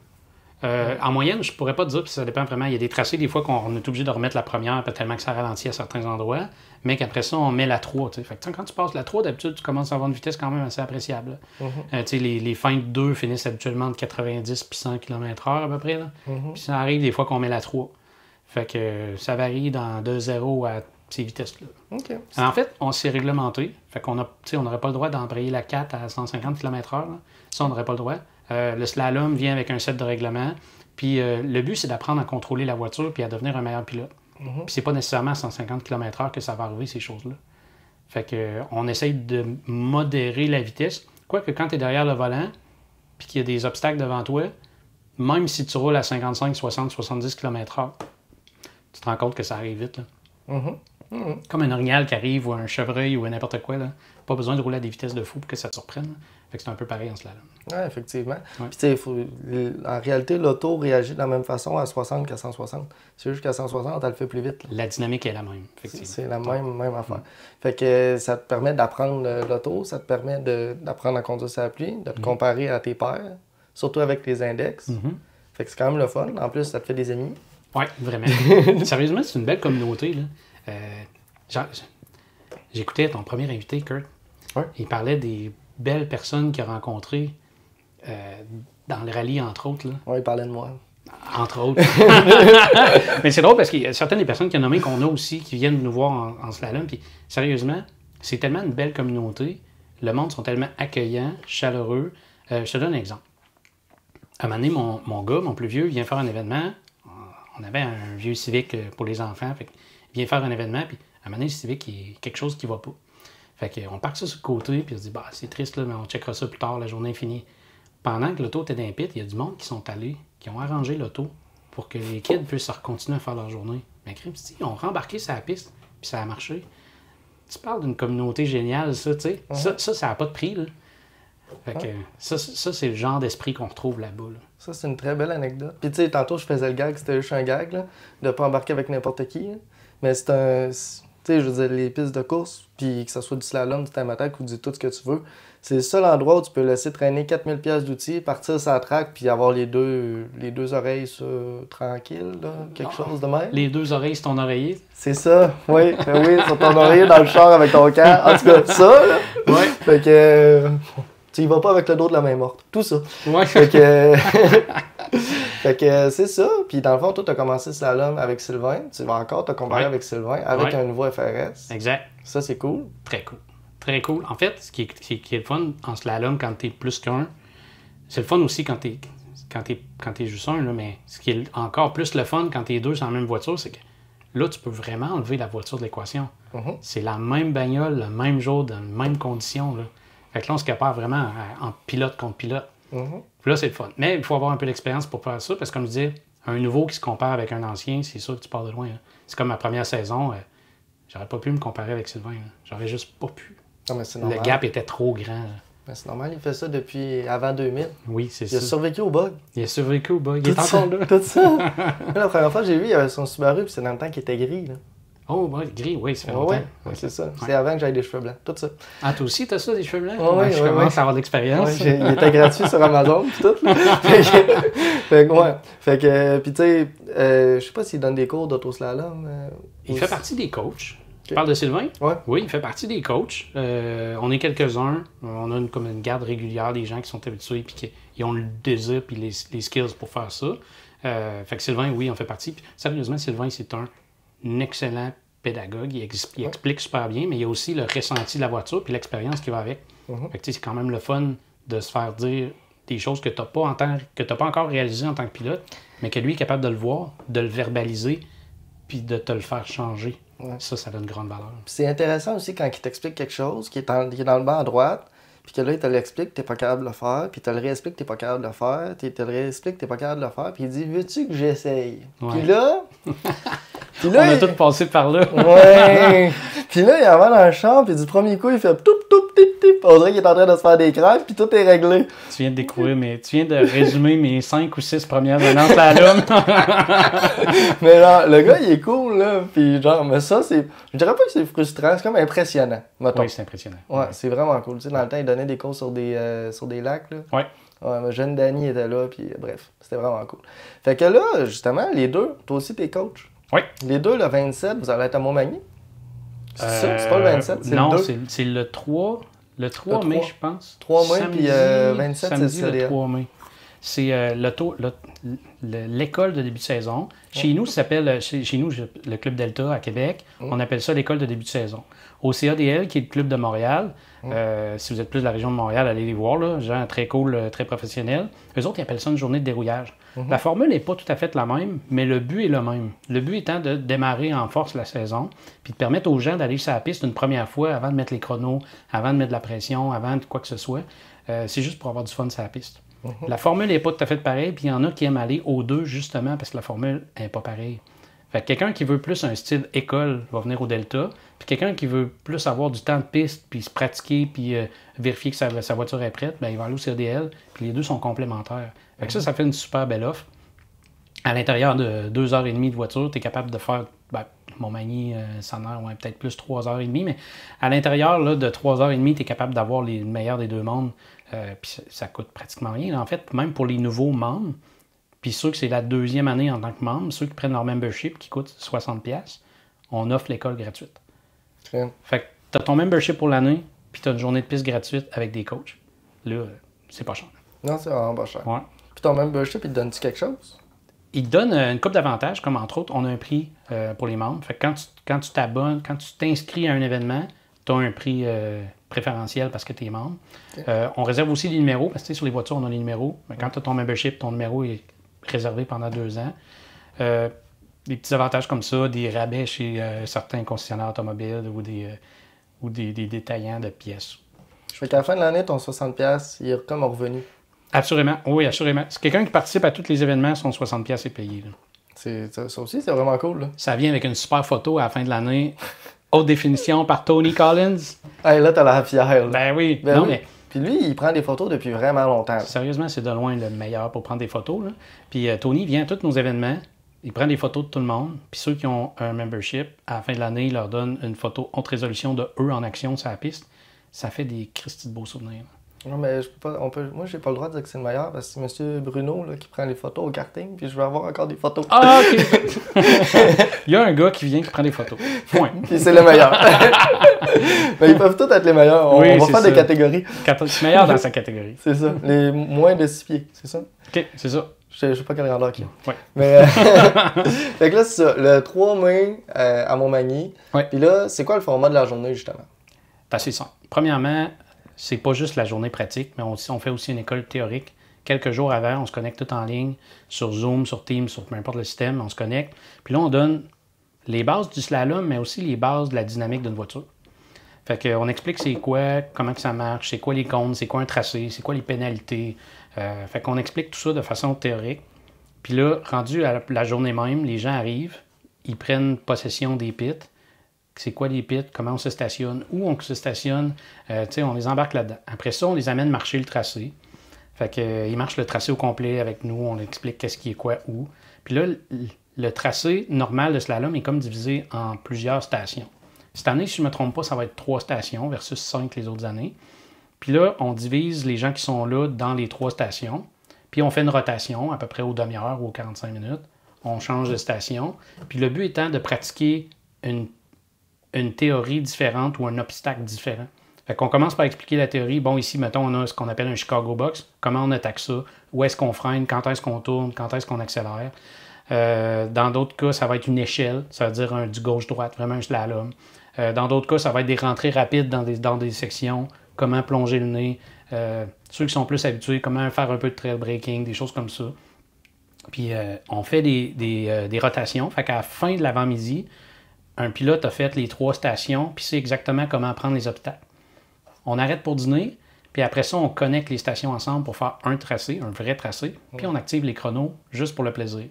En moyenne, je pourrais pas te dire, puis ça dépend vraiment. Il y a des tracés, des fois, qu'on est obligé de remettre la première, tellement que ça ralentit à certains endroits, mais qu'après ça, on met la 3. Fait que, quand tu passes la 3, d'habitude, tu commences à avoir une vitesse quand même assez appréciable. Les fins de 2 finissent habituellement entre 90 et 100 km/h à peu près. Là. Puis ça arrive des fois qu'on met la 3. Fait que ça varie de 0 à ces vitesses-là. Okay. En fait, on s'est réglementé. Fait qu'on on n'aurait pas le droit d'embrayer la 4 à 150 km/h. Là. Ça, on n'aurait pas le droit. Le slalom vient avec un set de règlements. Puis le but, c'est d'apprendre à contrôler la voiture puis à devenir un meilleur pilote. Puis c'est pas nécessairement à 150 km/h que ça va arriver, ces choses-là. Fait que on essaye de modérer la vitesse. Quoique quand tu es derrière le volant puis qu'il y a des obstacles devant toi, même si tu roules à 55, 60, 70 km/h, tu te rends compte que ça arrive vite. Là. Comme un orignal qui arrive ou un chevreuil ou n'importe quoi. Là. Pas besoin de rouler à des vitesses de fou pour que ça te surprenne. Là. Fait que c'est un peu pareil en slalom. Oui, effectivement. Ouais. Puis, en réalité, l'auto réagit de la même façon à 60 qu'à 160. C'est juste qu'à 160, elle le fait plus vite. Là. La dynamique est la même, effectivement. C'est la même affaire. Fait que ça te permet d'apprendre l'auto, ça te permet d'apprendre à conduire sur la pluie, de te comparer à tes pairs, surtout avec les index. Fait que c'est quand même le fun. En plus, ça te fait des amis. Oui, vraiment. Sérieusement, c'est une belle communauté. Là. J'écoutais ton premier invité, Kurt. Ouais. Il parlait des belles personnes qu'il a rencontrées dans le rallye, entre autres. Oui, il parlait de moi. Entre autres. Mais c'est drôle parce qu'il y a certaines des personnes qu'il a nommées qu'on a aussi qui viennent nous voir en slalom. Puis sérieusement, c'est tellement une belle communauté. Le monde sont tellement accueillants, chaleureux. Je te donne un exemple. À un moment donné, mon gars, mon plus vieux, vient faire un événement. On avait un vieux Civic pour les enfants. Fait il vient faire un événement, puis à un moment donné, le Civic, il y a quelque chose qui va pas. Fait qu'on parque ça sur le côté, puis on se dit, c'est triste, là, mais on checkera ça plus tard, la journée est finie. Pendant que l'auto était dans les pits, il y a du monde qui sont allés, qui ont arrangé l'auto pour que les kids puissent continuer à faire leur journée. Mais crime, ils ont rembarqué sur la piste, puis ça a marché. Tu parles d'une communauté géniale, ça, tu sais. Ça n'a pas de prix, là. Fait que ça, c'est le genre d'esprit qu'on retrouve là-bas. Là. Ça, c'est une très belle anecdote. Puis, tu sais, tantôt, je faisais le gag, c'était juste un gag, là, de ne pas embarquer avec n'importe qui. Là. Mais c'est un. Tu sais, je veux dire, les pistes de course, puis que ce soit du slalom, du time attack ou du tout ce que tu veux, c'est le seul endroit où tu peux laisser traîner 4000$ d'outils, partir sur la track, puis avoir les deux oreilles tranquilles, là, quelque chose de même. Les deux oreilles sur ton oreiller. C'est ça, oui. Oui, sur ton oreiller dans le char avec ton camp. En tout cas, ça, là. Ouais. Fait que. Tu y vas pas avec le dos de la main morte. Tout ça. Ouais. Fait que, fait que c'est ça. Puis dans le fond, toi, tu as commencé slalom avec Sylvain. Tu vas encore te comparer avec Sylvain, avec un nouveau FRS. Exact. Ça, c'est cool. Très cool. Très cool. En fait, ce qui est le fun en slalom quand tu es plus qu'un, c'est le fun aussi quand tu es juste un, là, mais ce qui est encore plus le fun quand tu es deux sur la même voiture, c'est que là, tu peux vraiment enlever la voiture de l'équation. C'est la même bagnole, le même jour, dans les mêmes conditions. Là. Fait que là, on se compare vraiment en pilote contre pilote. Puis là, c'est le fun. Mais il faut avoir un peu d'expérience pour faire ça, parce que comme je disais, un nouveau qui se compare avec un ancien, c'est sûr que tu pars de loin. Hein. C'est comme ma première saison, j'aurais pas pu me comparer avec Sylvain. Là. J'aurais juste pas pu. Non, mais c'est normal. Le gap était trop grand. Mais c'est normal, il fait ça depuis avant 2000. Oui, c'est ça. Il a survécu au bug. Il a survécu au bug. Il est encore là. Tout ça. La première fois que j'ai vu, il avait son Subaru, puis c'est dans le temps qu'il était gris. Là. Oh, ouais, gris, oui, ça fait longtemps. Oui, c'est ça. C'est avant que j'aille des cheveux blancs. Tout ça. Ah, toi aussi, t'as ça, des cheveux blancs? Oui, je commence à avoir de l'expérience. Il était gratuit sur Amazon, puis tout. Fait que, puis tu sais, je sais pas s'il donne des cours d'autoslalom. Il fait partie des coachs. Tu parles de Sylvain? Ouais. Oui, il fait partie des coachs. On est quelques-uns. On a comme une garde régulière des gens qui sont habitués et qui ont le désir et les skills pour faire ça. Fait que Sylvain, oui, on fait partie. Puis, sérieusement, Sylvain, c'est un excellent pédagogue. Il explique super bien, mais il y a aussi le ressenti de la voiture puis l'expérience qui va avec. Fait que c'est quand même le fun de se faire dire des choses que tu n'as pas encore réalisées en tant que pilote, mais que lui est capable de le voir, de le verbaliser puis de te le faire changer. Ça donne une grande valeur. Puis c'est intéressant aussi quand il t'explique quelque chose qui est dans le banc à droite, puis que là, il te l'explique que t'es pas capable de le faire, puis il te le réexplique que t'es pas capable de le faire, puis il te le réexplique que t'es pas capable de le faire, puis il dit, veux-tu que j'essaye? Ouais. Puis là, On a tous passé par là. ouais! Puis là, il avance dans le champ, puis du premier coup, il fait toup, toup, tip, tip. On dirait qu'il est en train de se faire des crêpes, puis tout est réglé. Tu viens de découvrir, tu viens de résumer mes 5 ou 6 premières années en slalom. Mais genre, le gars, il est cool, là. Puis genre, mais ça, c'est. Je dirais pas que c'est frustrant, c'est comme impressionnant, mettons. Oui, c'est impressionnant. Ouais, c'est vraiment cool. Tu sais, dans le temps, il donnait des cours sur des lacs, là. Ouais. Ouais, mais jeune Danny était là, puis bref, c'était vraiment cool. Fait que là, justement, les deux, toi aussi, t'es coach. Oui. Les deux, le 27, vous allez être à Montmagny. C'est ça? C'est pas le 27, c'est non, le 2? c'est le 3. Le 3 mai, je pense. 3 mai, samedi, puis 27, samedi, c'est le le 3 mai. C'est l'école de début de saison. Chez nous, ça s'appelle, chez nous, le Club Delta à Québec, on appelle ça l'école de début de saison. Au CADL, qui est le club de Montréal, si vous êtes plus de la région de Montréal, allez les voir, là, gens très cool, très professionnels. Eux autres, ils appellent ça une journée de dérouillage. La formule n'est pas tout à fait la même, mais le but est le même. Le but étant de démarrer en force la saison, puis de permettre aux gens d'aller sur la piste une première fois avant de mettre les chronos, avant de mettre de la pression, avant de quoi que ce soit. C'est juste pour avoir du fun sur la piste. La formule n'est pas tout à fait pareille, puis il y en a qui aiment aller aux deux justement parce que la formule n'est pas pareille. Fait que quelqu'un qui veut plus un style école va venir au Delta, puis quelqu'un qui veut plus avoir du temps de piste, puis se pratiquer, puis vérifier que sa voiture est prête, ben, il va aller au CDL, puis les deux sont complémentaires. Fait que ça fait une super belle offre. À l'intérieur de 2h30 de voiture, tu es capable de faire, Montmagny, Sannerre, ouais, peut-être plus 3h30, mais à l'intérieur là, de 3h30, tu es capable d'avoir les meilleurs des deux mondes, puis ça coûte pratiquement rien. En fait, même pour les nouveaux membres, puis ceux que c'est la deuxième année en tant que membre, ceux qui prennent leur membership qui coûte 60$, on offre l'école gratuite. Okay. Fait que tu as ton membership pour l'année, puis tu as une journée de piste gratuite avec des coachs. Là, c'est pas cher. Non, c'est vraiment pas cher. Ouais. Puis ton membership, il te donne-tu quelque chose? Il te donne une couple d'avantages, comme entre autres, on a un prix pour les membres. Fait que quand tu t'abonnes, quand tu t'inscris à un événement, tu as un prix préférentiel parce que tu es membre. Okay. On réserve aussi les numéros, parce que sur les voitures, on a les numéros. Mais quand tu as ton membership, ton numéro est réservé pendant 2 ans. Des petits avantages comme ça, des rabais chez certains concessionnaires automobiles ou des détaillants de pièces. Fait qu'à la fin de l'année, ton 60$, il est comme revenu. Absolument, oui, assurément. C'est quelqu'un qui participe à tous les événements, son 60$ est payé. Là. Ça aussi, c'est vraiment cool. Là. Ça vient avec une super photo à la fin de l'année, haute définition par Tony Collins. Hey, là, t'as l'air fier. Là. Ben oui, ben non, oui. mais... Puis lui, il prend des photos depuis vraiment longtemps. Là. Sérieusement, c'est de loin le meilleur pour prendre des photos. Là. Puis Tony vient à tous nos événements, il prend des photos de tout le monde, puis ceux qui ont un membership, à la fin de l'année, il leur donne une photo haute résolution de eux en action sur la piste. Ça fait des cristis de beaux souvenirs. Non, mais je peux pas, moi, j'ai pas le droit de dire que c'est le meilleur parce que c'est M. Bruno là, qui prend les photos au karting, puis je veux avoir encore des photos. Ah, OK! Il y a un gars qui vient qui prend des photos. Point. Puis c'est le meilleur. Mais ils peuvent tous être les meilleurs. On va faire des catégories. Meilleur dans sa catégorie. C'est ça. Les moins de 6 pieds, c'est ça? OK, c'est ça. Je sais pas quelle grandeur qu'il y a. Ouais. Mais, fait que là, c'est ça. Le 3 mai à Montmagny. Ouais. Puis là, c'est quoi le format de la journée, justement? C'est assez simple. Premièrement, c'est pas juste la journée pratique, mais on fait aussi une école théorique. Quelques jours avant, on se connecte tout en ligne, sur Zoom, sur Teams, sur peu importe le système, on se connecte. Puis là, on donne les bases du slalom, mais aussi les bases de la dynamique d'une voiture. Fait qu'on explique c'est quoi, comment que ça marche, c'est quoi les comptes, c'est quoi un tracé, c'est quoi les pénalités. Fait qu'on explique tout ça de façon théorique. Puis là, rendu à la journée même, les gens arrivent, ils prennent possession des pits. C'est quoi les pits, comment on se stationne, où on se stationne, on les embarque là-dedans. Après ça, on les amène marcher le tracé. Fait qu'ils marchent le tracé au complet avec nous, on explique qu'est-ce qui est quoi, où. Puis là, le tracé normal de slalom est comme divisé en plusieurs stations. Cette année, si je ne me trompe pas, ça va être 3 stations versus 5 les autres années. Puis là, on divise les gens qui sont là dans les 3 stations. Puis on fait une rotation, à peu près aux demi-heure ou aux 45 minutes. On change de station. Puis le but étant de pratiquer une théorie différente ou un obstacle différent. Fait qu'on commence par expliquer la théorie. Bon, ici, mettons, on a ce qu'on appelle un Chicago Box. Comment on attaque ça? Où est-ce qu'on freine? Quand est-ce qu'on tourne? Quand est-ce qu'on accélère? Dans d'autres cas, ça va être une échelle. Ça veut dire du gauche-droite, vraiment un slalom. Dans d'autres cas, ça va être des rentrées rapides dans des sections. Comment plonger le nez. Ceux qui sont plus habitués, comment faire un peu de trail braking, des choses comme ça. Puis on fait des rotations. Fait qu'à la fin de l'avant-midi, un pilote a fait les 3 stations, puis sait exactement comment prendre les obstacles. On arrête pour dîner, puis Puis après ça, on connecte les stations ensemble pour faire un tracé, un vrai tracé. Puis on active les chronos juste pour le plaisir.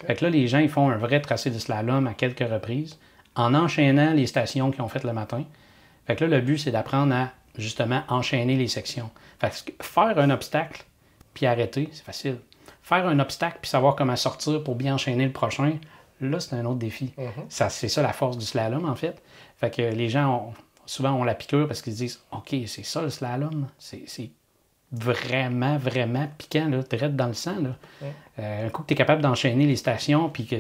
Fait que là, les gens, ils font un vrai tracé de slalom à quelques reprises en enchaînant les stations qu'ils ont faites le matin. Fait que là, le but, c'est d'apprendre à, justement, enchaîner les sections. Fait que faire un obstacle puis arrêter, c'est facile. Faire un obstacle puis savoir comment sortir pour bien enchaîner le prochain, là, c'est un autre défi. C'est ça la force du slalom, en fait. Fait que les gens, souvent, ont la piqûre parce qu'ils se disent « OK, c'est ça le slalom. C'est vraiment, vraiment piquant, là, direct dans le sang. Là. Un coup que tu es capable d'enchaîner les stations puis que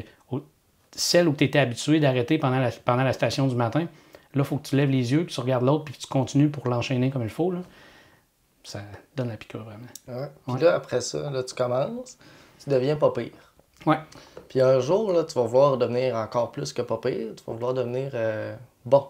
celle où tu étais habitué d'arrêter pendant la station du matin, là, il faut que tu lèves les yeux, que tu regardes l'autre puis que tu continues pour l'enchaîner comme il faut. Là. Ça donne la piqûre, vraiment. Ouais. Puis là, après ça, là, tu commences, tu deviens pas pire. Ouais. Puis un jour, là, tu vas vouloir devenir encore plus que pas pire. Tu vas vouloir devenir bon.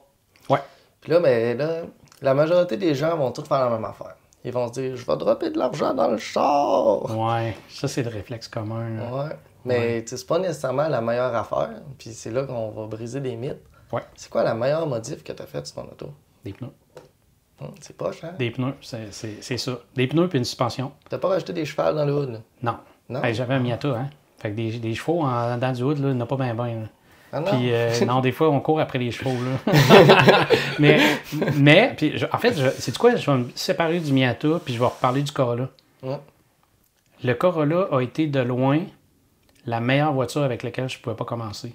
Ouais. Puis là, ben, là, la majorité des gens vont tous faire la même affaire. Ils vont se dire, je vais dropper de l'argent dans le char. Ouais, ça, c'est le réflexe commun. Là. Ouais. Mais c'est pas nécessairement la meilleure affaire. Puis c'est là qu'on va briser des mythes. Ouais. C'est quoi la meilleure modif que tu as faite sur ton auto? Des pneus. C'est poche, hein? Des pneus, c'est ça. Des pneus puis une suspension. T'as pas rajouté des chevals dans le hood? Là? Non. Non? Hey, j'avais un Miata, hein. Fait que des chevaux dans du hood, là, il n'y en a pas bien. Ah non? Puis, non, des fois, on court après les chevaux, là. mais puis, en fait, sais-tu quoi? Je vais me séparer du Miata, puis je vais reparler du Corolla. Ouais. Le Corolla a été de loin la meilleure voiture avec laquelle je ne pouvais pas commencer.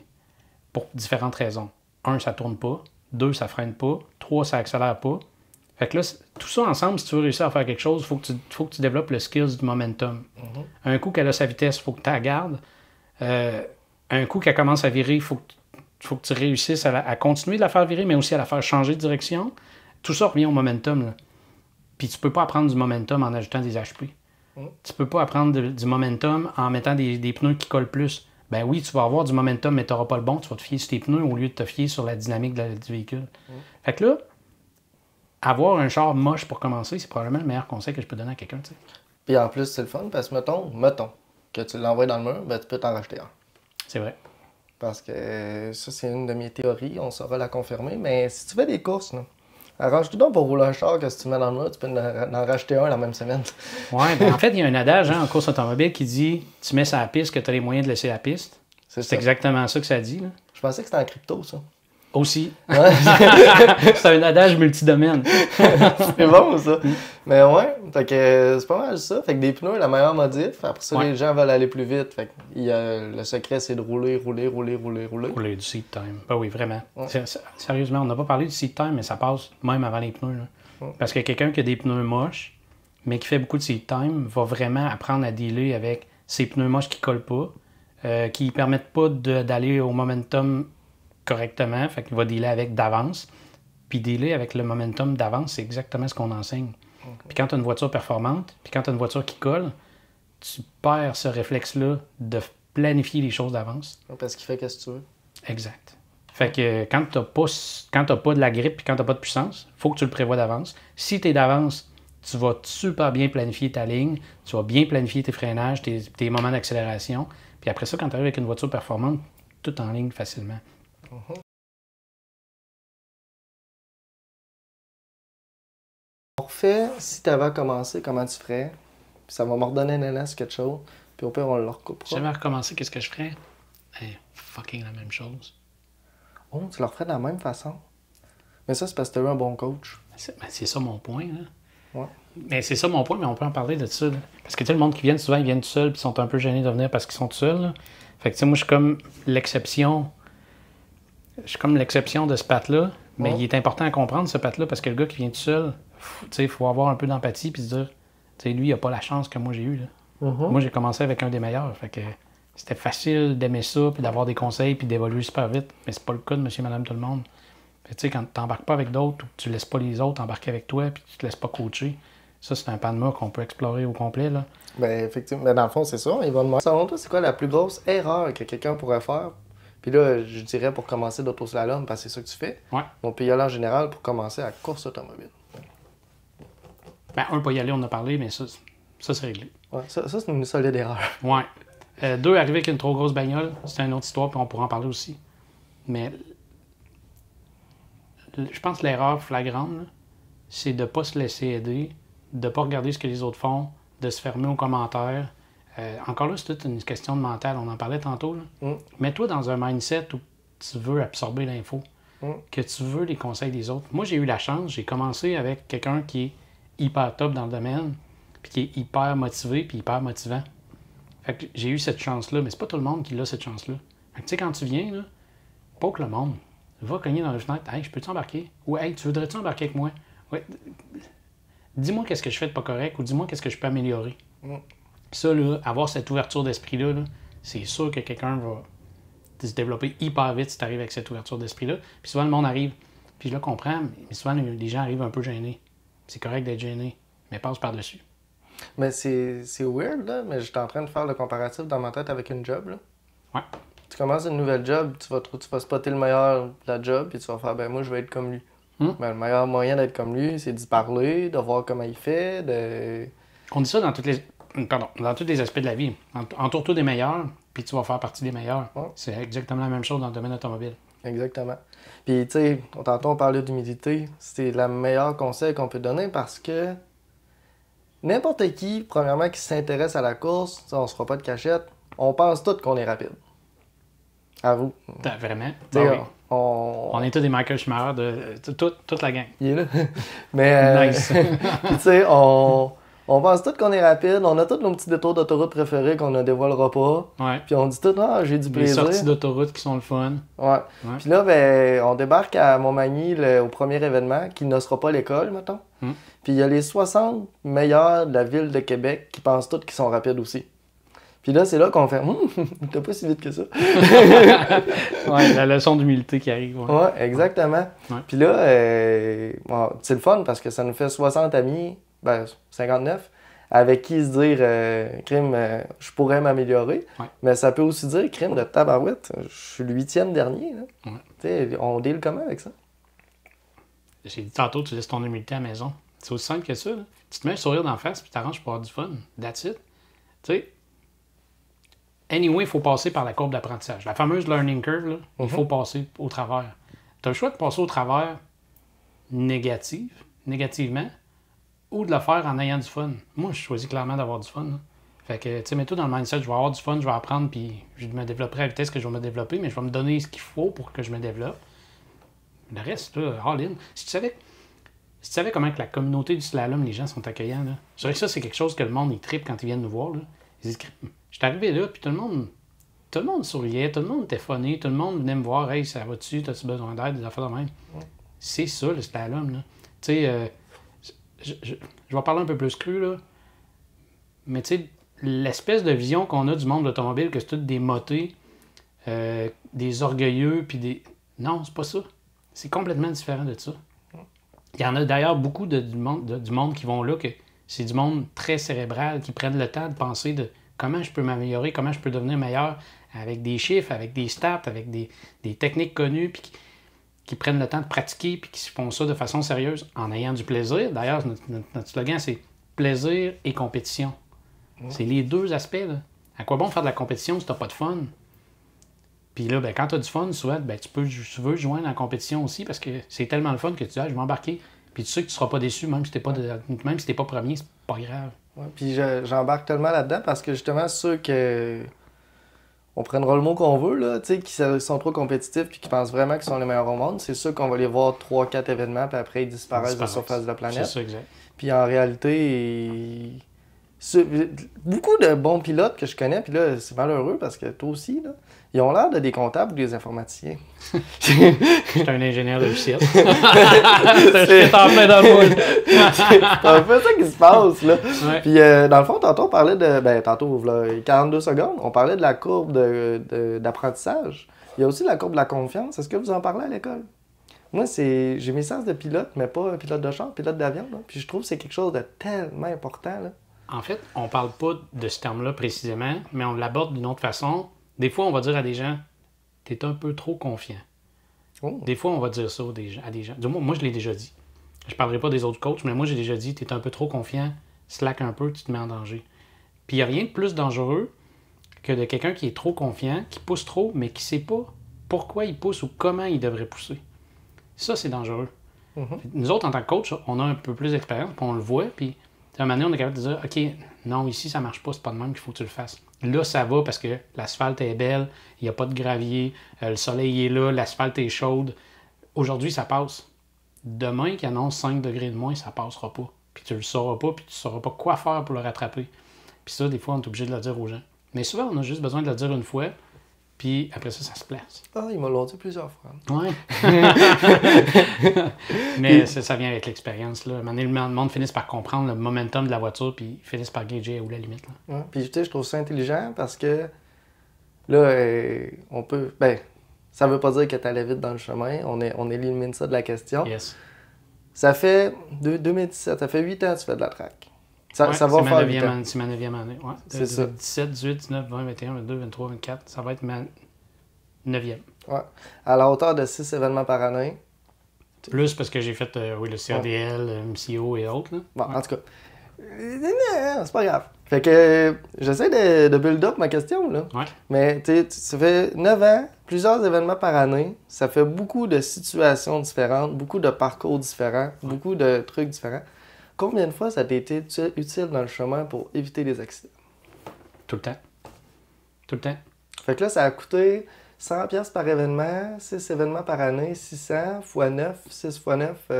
Pour différentes raisons. 1, ça tourne pas. 2, ça freine pas. 3, ça accélère pas. Fait que là, tout ça ensemble, si tu veux réussir à faire quelque chose, il faut que tu développes le skills du momentum. Un coup qu'elle a sa vitesse, il faut que tu la gardes. Un coup qu'elle commence à virer, il faut que tu réussisses à continuer de la faire virer, mais aussi à la faire changer de direction. Tout ça revient au momentum. Là. Puis tu peux pas apprendre du momentum en ajoutant des HP. Tu peux pas apprendre du momentum en mettant des pneus qui collent plus. Ben oui, tu vas avoir du momentum, mais tu n'auras pas le bon. Tu vas te fier sur tes pneus au lieu de te fier sur la dynamique du véhicule. Fait que là, avoir un char moche pour commencer, c'est probablement le meilleur conseil que je peux donner à quelqu'un. T'sais. Puis en plus, c'est le fun parce que, mettons que tu l'envoies dans le mur, ben tu peux t'en racheter un. C'est vrai. Parce que ça, c'est une de mes théories, on saura la confirmer. Mais si tu fais des courses, là, arrange-toi donc pour rouler un char que si tu mets dans le mur, tu peux en racheter un la même semaine. Ouais, ben en fait, il y a un adage en course automobile qui dit tu mets ça à la piste que tu as les moyens de laisser la piste. C'est exactement ça que ça dit. Là. Je pensais que c'était en crypto, ça. Aussi. Ouais. C'est un adage multidomaine. C'est bon, ça. Mais ouais, fait que c'est pas mal ça. Fait que des pneus, la meilleure modif. Après ça, les gens veulent aller plus vite. Fait que le secret, c'est de rouler. Rouler du seat time. Ben oui, vraiment. Ouais. Sérieusement, on n'a pas parlé du seat time, mais ça passe même avant les pneus. Là. Parce que quelqu'un qui a des pneus moches, mais qui fait beaucoup de seat time, va vraiment apprendre à dealer avec ces pneus moches qui collent pas, qui ne permettent pas d'aller au momentum correctement, fait qu'il va dealer avec d'avance. Puis dealer avec le momentum d'avance, c'est exactement ce qu'on enseigne. Puis quand tu as une voiture performante, puis quand tu as une voiture qui colle, tu perds ce réflexe-là de planifier les choses d'avance. Parce qu'il fait qu'est-ce que tu veux. Exact. Fait que quand tu pas de la grippe puis quand tu n'as pas de puissance, il faut que tu le prévois d'avance. Si tu es d'avance, tu vas super bien planifier ta ligne, tu vas bien planifier tes freinages, tes moments d'accélération. Puis après ça, quand tu arrives avec une voiture performante, tout en ligne facilement. On refait, si tu avais à commencer, comment tu ferais? Puis ça va me redonner un élan sur quelque chose. Puis au pire, on le recoupera. Si j'avais à recommencer, qu'est-ce que je ferais? Fucking la même chose. Oh, tu le referais de la même façon? Mais ça, c'est parce que tu as eu un bon coach. C'est ça mon point, là. Ouais. Mais c'est ça mon point, mais on peut en parler de ça. Là. Parce que tu sais, le monde qui vient, souvent, ils viennent tout seuls, puis ils sont un peu gênés de venir parce qu'ils sont tout seuls. Là. Fait que tu sais, moi, je suis comme l'exception. Je suis comme l'exception de ce pat-là, mais il est important à comprendre, ce pat-là, parce que le gars qui vient tout seul, il faut avoir un peu d'empathie puis se dire, tu sais, lui, il n'a pas la chance que moi j'ai eue. Moi, j'ai commencé avec un des meilleurs. Fait que c'était facile d'aimer ça, puis d'avoir des conseils, puis d'évoluer super vite. Mais c'est pas le cas de monsieur, madame, tout le monde. Fait que, tu sais, quand tu n'embarques pas avec d'autres, ou que tu laisses pas les autres embarquer avec toi, puis tu te laisses pas coacher, ça, c'est un panorama qu'on peut explorer au complet. Là. Ben, effectivement. Mais dans le fond, c'est ça. Ils vont demander. Selon toi, c'est quoi la plus grosse erreur que quelqu'un pourrait faire? Puis là, je dirais pour commencer l'autoslalom, parce que c'est ça que tu fais. Ouais. On peut y aller en général pour commencer à course automobile. Ben, pas y aller, on a parlé, mais ça c'est réglé. Ouais, ça c'est une solide erreur. Ouais. 2, arriver avec une trop grosse bagnole, c'est une autre histoire, puis on pourra en parler aussi. Mais je pense que l'erreur flagrante, là, c'est de ne pas se laisser aider de ne pas regarder ce que les autres font, de se fermer aux commentaires. Encore là, c'est toute une question de mental. On en parlait tantôt. Là. Mets-toi dans un mindset où tu veux absorber l'info, que tu veux les conseils des autres. Moi, j'ai eu la chance. J'ai commencé avec quelqu'un qui est hyper top dans le domaine, puis qui est hyper motivé, puis hyper motivant. Fait que j'ai eu cette chance-là, mais c'est pas tout le monde qui a cette chance-là. Fait que tu sais, quand tu viens, là, pas que le monde, va cogner dans la fenêtre. Hey, je peux-tu embarquer? Ou hey, tu voudrais-tu embarquer avec moi? Ouais. Dis-moi qu'est-ce que je fais de pas correct ou dis-moi qu'est-ce que je peux améliorer. Ça, là, avoir cette ouverture d'esprit-là, là, c'est sûr que quelqu'un va se développer hyper vite si tu arrives avec cette ouverture d'esprit-là. Puis souvent, le monde arrive, puis je le comprends, mais souvent, les gens arrivent un peu gênés. C'est correct d'être gêné, mais passe par-dessus. Mais c'est weird, là, mais j'étais en train de faire le comparatif dans ma tête avec une job, là. Ouais. Tu commences une nouvelle job, tu vas spotter le meilleur de la job, puis tu vas faire, ben moi, je vais être comme lui. Ben, le meilleur moyen d'être comme lui, c'est d'y parler, de voir comment il fait, de... On dit ça dans tous les aspects de la vie. Entoure-toi des meilleurs, puis tu vas faire partie des meilleurs. Ouais. C'est exactement la même chose dans le domaine automobile. Exactement. Puis, tu sais, tantôt on parlait d'humilité. C'est le meilleur conseil qu'on peut donner parce que n'importe qui, premièrement, qui s'intéresse à la course, on se fera pas de cachette, on pense tous qu'on est rapide. À vous. Vraiment? Oui. On est tous des Michael Schumacher de toute la gang. Il est là. Mais, nice. Puis, tu sais, on pense tous qu'on est rapide. On a tous nos petits détours d'autoroute préférés qu'on ne dévoilera pas. Ouais. Puis on dit tout, ah, j'ai du plaisir. Des sorties d'autoroute qui sont le fun. Ouais. Puis là, ben, on débarque à Montmagny au premier événement, qui ne sera pas l'école, mettons. Puis il y a les 60 meilleurs de la ville de Québec qui pensent tous qu'ils sont rapides aussi. Puis là, c'est là qu'on fait t'as pas si vite que ça. Ouais, la leçon d'humilité qui arrive. Ouais, exactement. Ouais. Puis là, c'est le fun parce que ça nous fait 60 amis, ben 59, avec qui se dire crime, je pourrais m'améliorer. Ouais. Mais ça peut aussi dire crime de tabarouette, je suis le 8e dernier. Là. Ouais. Tu sais, on deal comment avec ça? J'ai dit tantôt, tu laisses ton humilité à la maison. C'est aussi simple que ça. Là. Tu te mets un sourire d'en face puis tu t'arranges pour avoir du fun. That's it. Tu sais, anyway, il faut passer par la courbe d'apprentissage. La fameuse learning curve, là, il faut passer au travers. Tu as le choix de passer au travers négativement, ou de le faire en ayant du fun. Moi, je choisis clairement d'avoir du fun. Là. Fait que, tu sais, mets-toi dans le mindset, je vais avoir du fun, je vais apprendre, puis je me développerai à la vitesse que je vais me développer, mais je vais me donner ce qu'il faut pour que je me développe. Le reste, là, all-in. Si tu savais comment que la communauté du slalom, les gens sont accueillants, là, je dirais que ça, c'est quelque chose que le monde, il trippe quand ils viennent nous voir. Là. Ils disent, je suis arrivé là, puis tout le monde souriait, tout le monde était funné, tout le monde venait me voir, hey, ça va-tu, t'as-tu besoin d'aide, des affaires de même. Ouais. C'est ça, le slalom, là. Tu sais, je vais parler un peu plus cru, là, mais tu sais, l'espèce de vision qu'on a du monde de l'automobile, que c'est tout des motés, des orgueilleux, puis des... Non, c'est pas ça. C'est complètement différent de ça. Il y en a d'ailleurs beaucoup du monde qui vont là, que c'est du monde très cérébral, qui prennent le temps de penser de comment je peux m'améliorer, comment je peux devenir meilleur avec des chiffres, avec des stats, avec des techniques connues, puis qui prennent le temps de pratiquer, puis qui font ça de façon sérieuse en ayant du plaisir. D'ailleurs, notre slogan, c'est plaisir et compétition. Ouais. C'est les deux aspects. Là. À quoi bon faire de la compétition si tu n'as pas de fun? Puis là, ben, quand tu as du fun, souvent, ben, tu veux joindre la compétition aussi parce que c'est tellement le fun que tu dis, je vais m'embarquer. Puis tu sais que tu ne seras pas déçu, même si tu n'es pas premier, c'est pas grave. Ouais, puis j'embarque tellement là-dedans parce que justement, ceux que. On prendra le mot qu'on veut, là, tu sais, qui sont trop compétitifs puis qui pensent vraiment qu'ils sont les meilleurs au monde, c'est ceux qu'on va les voir 3-4 événements, puis après ils disparaissent de la surface de la planète. C'est ça, exact. Puis en réalité, beaucoup de bons pilotes que je connais, puis là, c'est malheureux parce que toi aussi, là, ils ont l'air de des comptables ou des informaticiens. Je suis un ingénieur de logiciel. C'est en plein dans le moule. C'est un peu ça qui se passe, là. Ouais. Puis dans le fond, tantôt, on parlait de... Ben, tantôt, là, 42 secondes, on parlait de la courbe d'apprentissage. Il y a aussi la courbe de la confiance. Est-ce que vous en parlez à l'école? Moi, j'ai mes licences de pilote, mais pas pilote de char, pilote d'avion. Là. Puis je trouve que c'est quelque chose de tellement important, là. En fait, on parle pas de ce terme-là précisément, mais on l'aborde d'une autre façon. Des fois, on va dire à des gens, t'es un peu trop confiant. Oh. Des fois, on va dire ça à des gens. Du moins, moi, je l'ai déjà dit. Je parlerai pas des autres coachs, mais moi, j'ai déjà dit, t'es un peu trop confiant, slack un peu, tu te mets en danger. Puis, il n'y a rien de plus dangereux que de quelqu'un qui est trop confiant, qui pousse trop, mais qui ne sait pas pourquoi il pousse ou comment il devrait pousser. Ça, c'est dangereux. Mm-hmm. Nous autres, en tant que coach, on a un peu plus d'expérience, puis on le voit, puis À un moment donné, on est capable de dire, OK, non, ici, ça marche pas, c'est pas de même qu'il faut que tu le fasses. Là, ça va parce que l'asphalte est belle, il n'y a pas de gravier, le soleil est là, l'asphalte est chaude. Aujourd'hui, ça passe. Demain, qu'il annonce 5 degrés de moins, ça passera pas. Puis tu le sauras pas, puis tu sauras pas quoi faire pour le rattraper. Puis ça, des fois, on est obligé de le dire aux gens. Mais souvent, on a juste besoin de le dire une fois, puis après ça se place. Ah, ils me l'ont dit plusieurs fois. Ouais. Mais ça vient avec l'expérience. Là. À un moment donné, le monde finit par comprendre le momentum de la voiture, puis ils finissent par gager où la limite. Là. Ouais. Puis tu sais, je trouve ça intelligent parce que là, on peut. Ben, ça veut pas dire que tu allais vite dans le chemin. On élimine ça de la question. Yes. Ça fait 2017, ça fait 8 ans que tu fais de la track. Ça va faire 8 ans. C'est ma 9e année. Ouais. C'est ça. 17, 18, 19, 20, 21, 22, 23, 24. Ça va être ma 9e. Ouais. À la hauteur de 6 événements par année. Plus parce que j'ai fait le CADL, le MCO et autres. Là. Bon, en tout cas, c'est pas grave. Fait que j'essaie de build up ma question, là. Ouais. Mais tu sais, ça fait 9 ans, plusieurs événements par année. Ça fait beaucoup de situations différentes, beaucoup de parcours différents, beaucoup de trucs différents. Combien de fois ça t'a été utile dans le chemin pour éviter des accidents? Tout le temps. Tout le temps. Fait que là, ça a coûté 100$ par événement, 6 événements par année, 600 x 9, 6 x 9,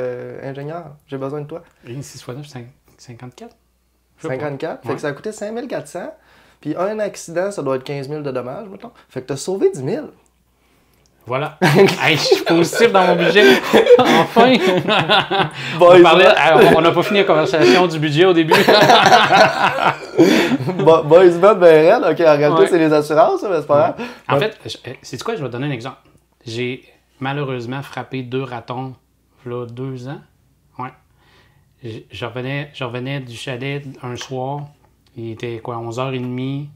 ingénieur, j'ai besoin de toi. 6 x 9, 54? 54. Fait ouais. que ça a coûté 5400. Puis un accident, ça doit être 15 000 de dommages, mettons. Fait que t'as sauvé 10 000. Voilà. Hey, je suis positif dans mon budget. Enfin! On n'a pas fini la conversation du budget au début. Boys bad, ben raide. OK, en réalité, c'est les assurances, mais c'est pas grave. En fait, c'est quoi? Je vais te donner un exemple. J'ai malheureusement frappé 2 ratons, là, 2 ans. Ouais. Je revenais du chalet un soir. Il était quoi, 11h30.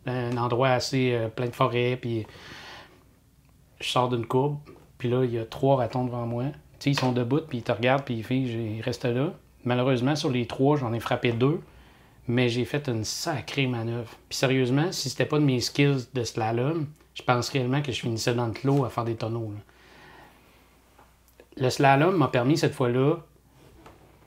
Un endroit assez plein de forêt. Puis je sors d'une courbe. Puis là, il y a 3 ratons devant moi. Tu sais, ils sont debout. Puis ils te regardent. Puis ils restent là. Malheureusement, sur les 3, j'en ai frappé 2. Mais j'ai fait une sacrée manœuvre. Puis sérieusement, si c'était pas de mes skills de slalom, je pense réellement que je finissais dans le clos à faire des tonneaux. Là. Le slalom m'a permis cette fois-là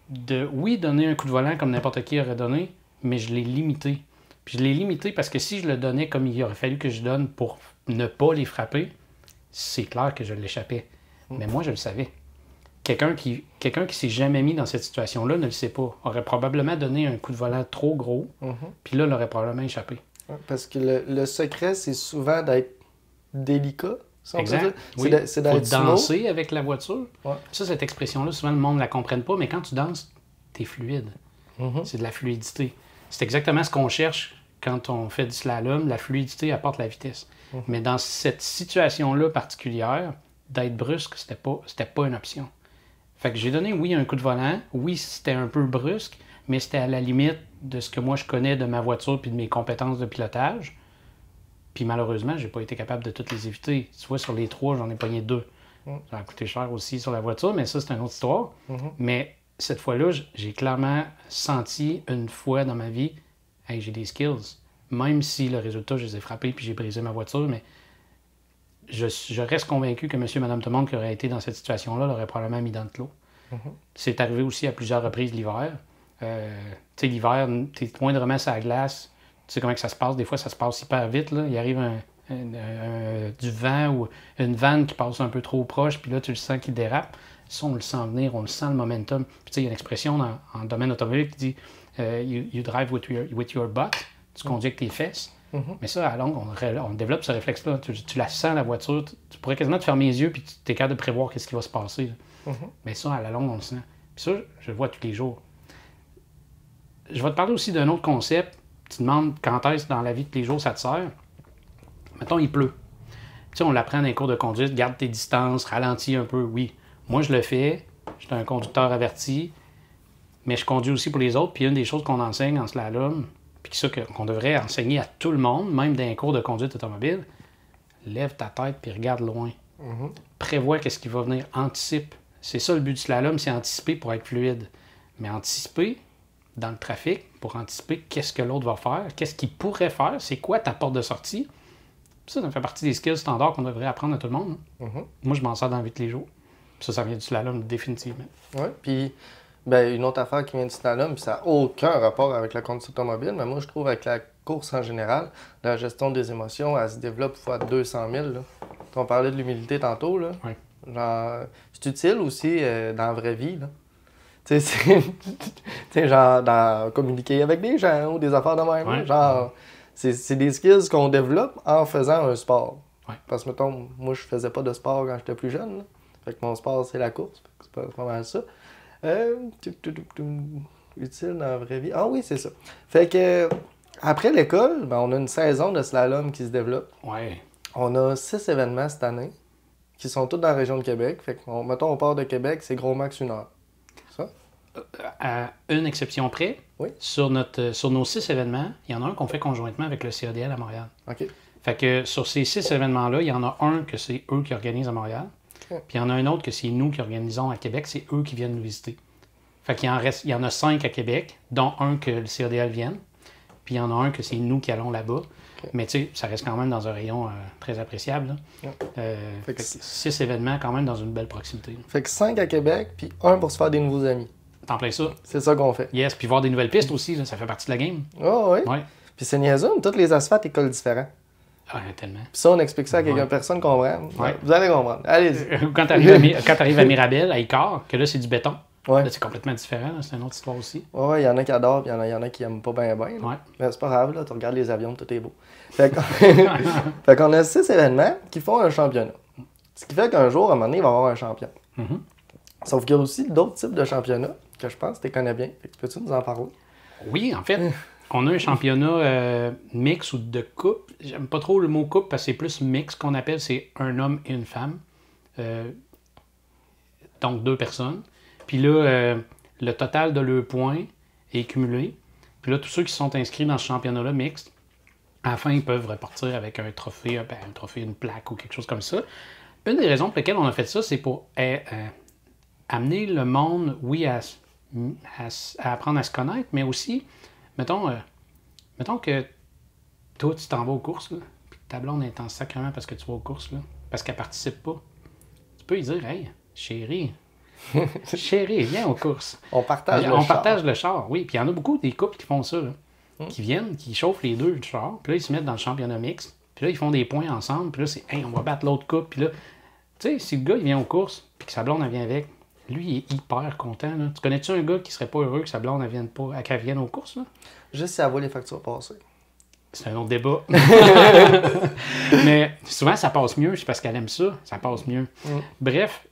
de, oui, donner un coup de volant comme n'importe qui aurait donné, mais je l'ai limité. Puis je l'ai limité parce que si je le donnais comme il aurait fallu que je donne pour ne pas les frapper, c'est clair que je l'échappais. Mais moi, je le savais. Quelqu'un qui s'est jamais mis dans cette situation-là ne le sait pas. Aurait probablement donné un coup de volant trop gros, puis là, l'aurait probablement échappé. Parce que le secret, c'est souvent d'être délicat. Si on exact. Peut dire. Oui. C'est d'être faut danser avec la voiture. Ouais. Ça, cette expression-là, souvent, le monde ne la comprenne pas, mais quand tu danses, t'es fluide. C'est de la fluidité. C'est exactement ce qu'on cherche quand on fait du slalom. La fluidité apporte la vitesse. Mais dans cette situation-là particulière, d'être brusque, c'était pas une option. Fait que j'ai donné, oui, un coup de volant. Oui, c'était un peu brusque, mais c'était à la limite de ce que moi je connais de ma voiture puis de mes compétences de pilotage. Puis malheureusement, j'ai pas été capable de toutes les éviter. Tu vois, sur les 3, j'en ai pogné 2. Ça a coûté cher aussi sur la voiture, mais ça, c'est une autre histoire. Mais cette fois-là, j'ai clairement senti une fois dans ma vie, hey, j'ai des skills. Même si le résultat, je les ai frappés puis j'ai brisé ma voiture, mais je reste convaincu que monsieur et madame tout le monde qui aurait été dans cette situation-là l'aurait probablement mis dans le clos. C'est arrivé aussi à plusieurs reprises l'hiver. Tu sais, l'hiver, tu es moindrement sur la glace. Tu sais comment que ça se passe. Des fois, ça se passe hyper vite. Là. Il arrive du vent ou une vanne qui passe un peu trop proche, puis là, tu le sens qu'il dérape. Ça, on le sent venir, on le sent le momentum. Puis tu sais, il y a une expression dans le domaine automobile qui dit you drive with your butt. Tu conduis avec tes fesses. Mais ça, à longue, on développe ce réflexe-là. Tu la sens, la voiture. Tu pourrais quasiment te fermer les yeux puis tu es capable de prévoir ce qui va se passer. Mais ça, à la longue, on le sent. Puis ça, je le vois tous les jours. Je vais te parler aussi d'un autre concept. Tu demandes quand est-ce dans la vie de tous les jours ça te sert. Mettons, il pleut. Tu sais, on l'apprend dans les cours de conduite. Garde tes distances, ralentis un peu. Oui, moi, je le fais. Je suis un conducteur averti. Mais je conduis aussi pour les autres. Puis une des choses qu'on enseigne en slalom, puis ça qu'on devrait enseigner à tout le monde, même dans les cours de conduite automobile, lève ta tête puis regarde loin. Prévois qu'est-ce qui va venir. Anticipe. C'est ça le but du slalom, c'est anticiper pour être fluide. Mais anticiper dans le trafic, pour anticiper qu'est-ce que l'autre va faire, qu'est-ce qu'il pourrait faire, c'est quoi ta porte de sortie. Ça fait partie des skills standards qu'on devrait apprendre à tout le monde. Moi, je m'en sers dans la vie de tous les jours. Ça vient du slalom, définitivement. Oui, puis Ben, une autre affaire qui vient du slalom, puis ça n'a aucun rapport avec la conduite automobile, mais moi, je trouve avec la course en général, la gestion des émotions, elle se développe fois 200 000. Là. On parlait de l'humilité tantôt, là. Ouais. Genre, c'est utile aussi dans la vraie vie, là. Tu sais, genre, dans communiquer avec des gens ou des affaires de même. Ouais. Genre, c'est des skills qu'on développe en faisant un sport. Ouais. Parce que, mettons, moi, je faisais pas de sport quand j'étais plus jeune. Là. Fait que mon sport, c'est la course. Fait que c'est pas mal ça. Utile dans la vraie vie. Ah oui, c'est ça. Fait que, après l'école, ben, on a une saison de slalom qui se développe. Ouais. On a 6 événements cette année qui sont tous dans la région de Québec. Fait que, mettons, on part de Québec, c'est gros max 1 heure. Ça? À une exception près, Oui. sur nos 6 événements, il y en a un qu'on fait conjointement avec le CADL à Montréal. OK. Fait que sur ces 6 événements-là, il y en a un que c'est eux qui organisent à Montréal. OK. Puis il y en a un autre que c'est nous qui organisons à Québec, c'est eux qui viennent nous visiter. Fait qu'il y en a 5 à Québec, dont un que le CADL vienne. Puis il y en a un que c'est nous qui allons là-bas. Okay. Mais tu sais, ça reste quand même dans un rayon très appréciable. Fait que 6 événements quand même dans une belle proximité. Fait que 5 à Québec, puis 1 pour se faire des nouveaux amis. T'en plein ça. C'est ça qu'on fait. Yes, puis voir des nouvelles pistes aussi, là, ça fait partie de la game. Oh, oui. Ouais. Puis c'est niaiseux, mais tous les asphaltes écolent différents. Ah, tellement. Puis ça, on explique ça à quelqu'un, personne comprend. Ouais. Vous allez comprendre. Allez-y. Quand t'arrives à Mirabel, à Icar, que là, c'est du béton. Ouais. Là, c'est complètement différent. Là, c'est une autre histoire aussi. Ouais, il y en a qui adorent, puis il y en a qui aiment pas bien. Ouais. Mais c'est pas grave, là. Tu regardes les avions, tout est beau. Fait qu'on a 6 événements qui font un championnat. Ce qui fait qu'un jour, à un moment donné, il va y avoir un champion. Mm-hmm. Sauf qu'il y a aussi d'autres types de championnats que je pense que tu connais bien. Fait que peux-tu nous en parler? Oui, en fait, on a un championnat mix ou de couple. J'aime pas trop le mot couple parce que c'est plus mix qu'on appelle. C'est un homme et une femme. Donc 2 personnes. Puis là, le total de leurs points est cumulé. Puis là, tous ceux qui sont inscrits dans ce championnat-là mixte, à la fin, ils peuvent repartir avec un trophée, une plaque ou quelque chose comme ça. Une des raisons pour lesquelles on a fait ça, c'est pour amener le monde, oui, à apprendre à se connaître, mais aussi, mettons que toi, tu t'en vas aux courses, là, puis ta blonde est en sacrement parce que tu vas aux courses, là, parce qu'elle participe pas. Tu peux lui dire, hey, chérie, viens aux courses. On partage le char, oui. Puis il y en a beaucoup des couples qui font ça, là, qui viennent, qui chauffent les deux du char, puis là, ils se mettent dans le championnat mixte, puis là, ils font des points ensemble, puis là, c'est, hey, on va battre l'autre couple, puis là, tu sais, si le gars, il vient aux courses, puis que sa blonde, elle vient avec, lui, il est hyper content, là. Tu connais-tu un gars qui serait pas heureux que sa blonde, qu'elle vienne aux courses, là? Juste si elle voit les factures passer. C'est un autre débat. Mais souvent, ça passe mieux, c'est parce qu'elle aime ça, ça passe mieux. Bref,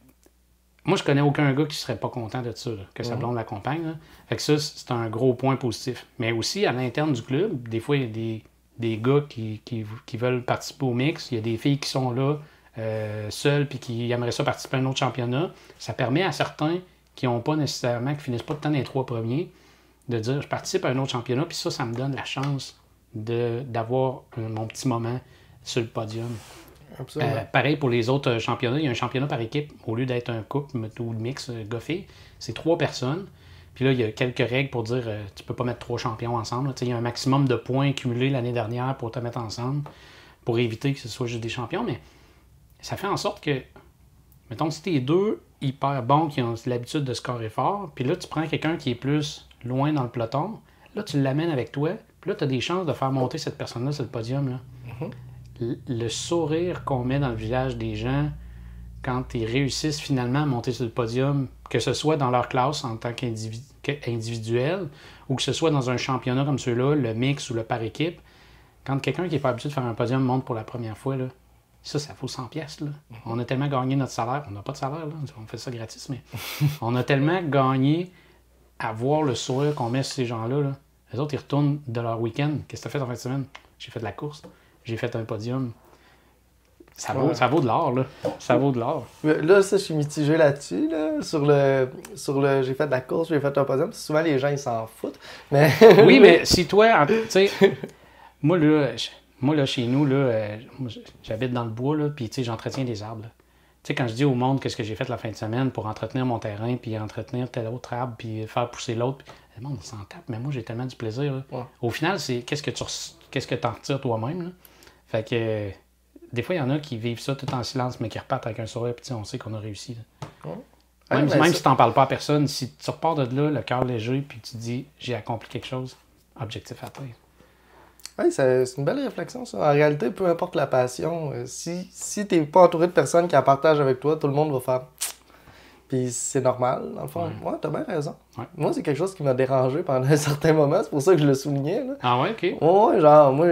moi, je connais aucun gars qui serait pas content de ça, là, que sa blonde l'accompagne. Là. Fait que ça, c'est un gros point positif. Mais aussi, à l'interne du club, des fois, il y a des gars qui veulent participer au mix. Il y a des filles qui sont là, seules, puis qui aimeraient ça participer à un autre championnat. Ça permet à certains qui n'ont pas nécessairement, qui finissent pas de temps dans les 3 premiers, de dire, je participe à un autre championnat, puis ça me donne la chance d'avoir mon petit moment sur le podium. Pareil pour les autres championnats. Il y a un championnat par équipe. Au lieu d'être un couple ou le mix gars-filles, c'est 3 personnes. Puis là, il y a quelques règles pour dire tu peux pas mettre 3 champions ensemble. Il y a un maximum de points cumulés l'année dernière pour te mettre ensemble, pour éviter que ce soit juste des champions. Mais ça fait en sorte que, mettons, si t'es 2 hyper bons qui ont l'habitude de scorer fort, puis là, tu prends quelqu'un qui est plus loin dans le peloton, là, tu l'amènes avec toi, puis là, tu as des chances de faire monter cette personne-là sur le podium. Là. Le sourire qu'on met dans le visage des gens quand ils réussissent finalement à monter sur le podium, que ce soit dans leur classe en tant qu'individuel ou que ce soit dans un championnat comme ceux-là, le mix ou le par équipe, quand quelqu'un qui n'est pas habitué de faire un podium monte pour la première fois, là, ça vaut 100 pièces. On a tellement gagné notre salaire. On n'a pas de salaire, là, on fait ça gratis, mais on a tellement gagné à voir le sourire qu'on met sur ces gens-là. Là. Les autres, ils retournent de leur week-end. Qu'est-ce que tu as fait en fin de semaine? J'ai fait de la course. J'ai fait un podium. Ça vaut de l'or, là. Ça vaut de l'or. Là, ça, je suis mitigé là-dessus, là. Sur le j'ai fait de la course, j'ai fait un podium. Souvent, les gens, ils s'en foutent. Mais... Oui, mais si toi, tu sais, moi, là, chez nous, là, j'habite dans le bois, là, puis, tu sais, j'entretiens des arbres, là. Tu sais, quand je dis au monde qu'est-ce que j'ai fait la fin de semaine pour entretenir mon terrain, puis entretenir tel autre arbre, puis faire pousser l'autre, le monde, il s'en tape, mais moi, j'ai tellement du plaisir, là. Ouais. Au final, c'est qu'est-ce que t'en retires toi-même, là. Fait que, des fois, il y en a qui vivent ça tout en silence, mais qui repartent avec un sourire, puis on sait qu'on a réussi. Ouais. Même si tu n'en parles pas à personne, si tu repars de là, le cœur léger, puis tu dis j'ai accompli quelque chose, objectif atteint. Oui, c'est une belle réflexion, ça. En réalité, peu importe la passion, si tu n'es pas entouré de personnes qui la partagent avec toi, tout le monde va faire. Puis c'est normal, dans le fond. Ouais, t'as bien raison. Ouais. Moi, c'est quelque chose qui m'a dérangé pendant un certain moment, c'est pour ça que je le soulignais. Là. Ah ouais, ok. Ouais, genre, moi,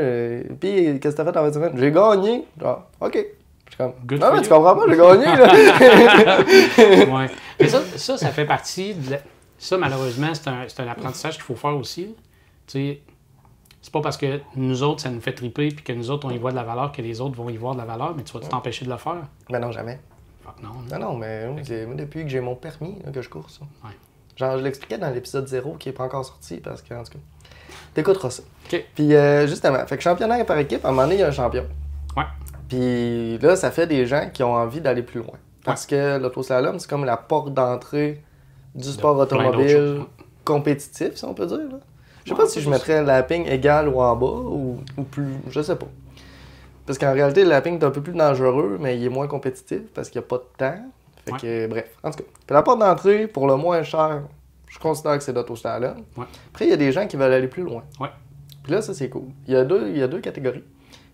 puis qu'est-ce que t'as fait en 20 semaines? J'ai gagné. Genre, ok. Je suis comme, non, mais tu comprends pas, j'ai gagné, là. Ouais. Mais ça fait partie de ça, malheureusement, c'est un apprentissage qu'il faut faire aussi. Tu sais, c'est pas parce que nous autres, ça nous fait triper puis que nous autres, on y voit de la valeur que les autres vont y voir de la valeur, mais tu vas t'empêcher de le faire? Mais non, jamais. Non, mais moi, depuis que j'ai mon permis là, que je cours ça. Ouais. Genre, je l'expliquais dans l'épisode 0 qui n'est pas encore sorti parce que, en tout cas, t'écouteras ça. OK. Puis, justement, fait que championnat par équipe, à un moment donné, il y a un champion. Ouais. Puis là, ça fait des gens qui ont envie d'aller plus loin. Parce que l'autoslalom, c'est comme la porte d'entrée du sport automobile compétitif, si on peut dire. Là. Je sais pas si je mettrais lapping égal ou en bas ou plus, je sais pas. Parce qu'en réalité, le lapping est un peu plus dangereux, mais il est moins compétitif parce qu'il n'y a pas de temps. Fait que, bref, en tout cas. Puis la porte d'entrée, pour le moins cher, je considère que c'est l'autoslalom. Ouais. Après, il y a des gens qui veulent aller plus loin. Ouais. Puis là, ça, c'est cool. Il y a deux catégories.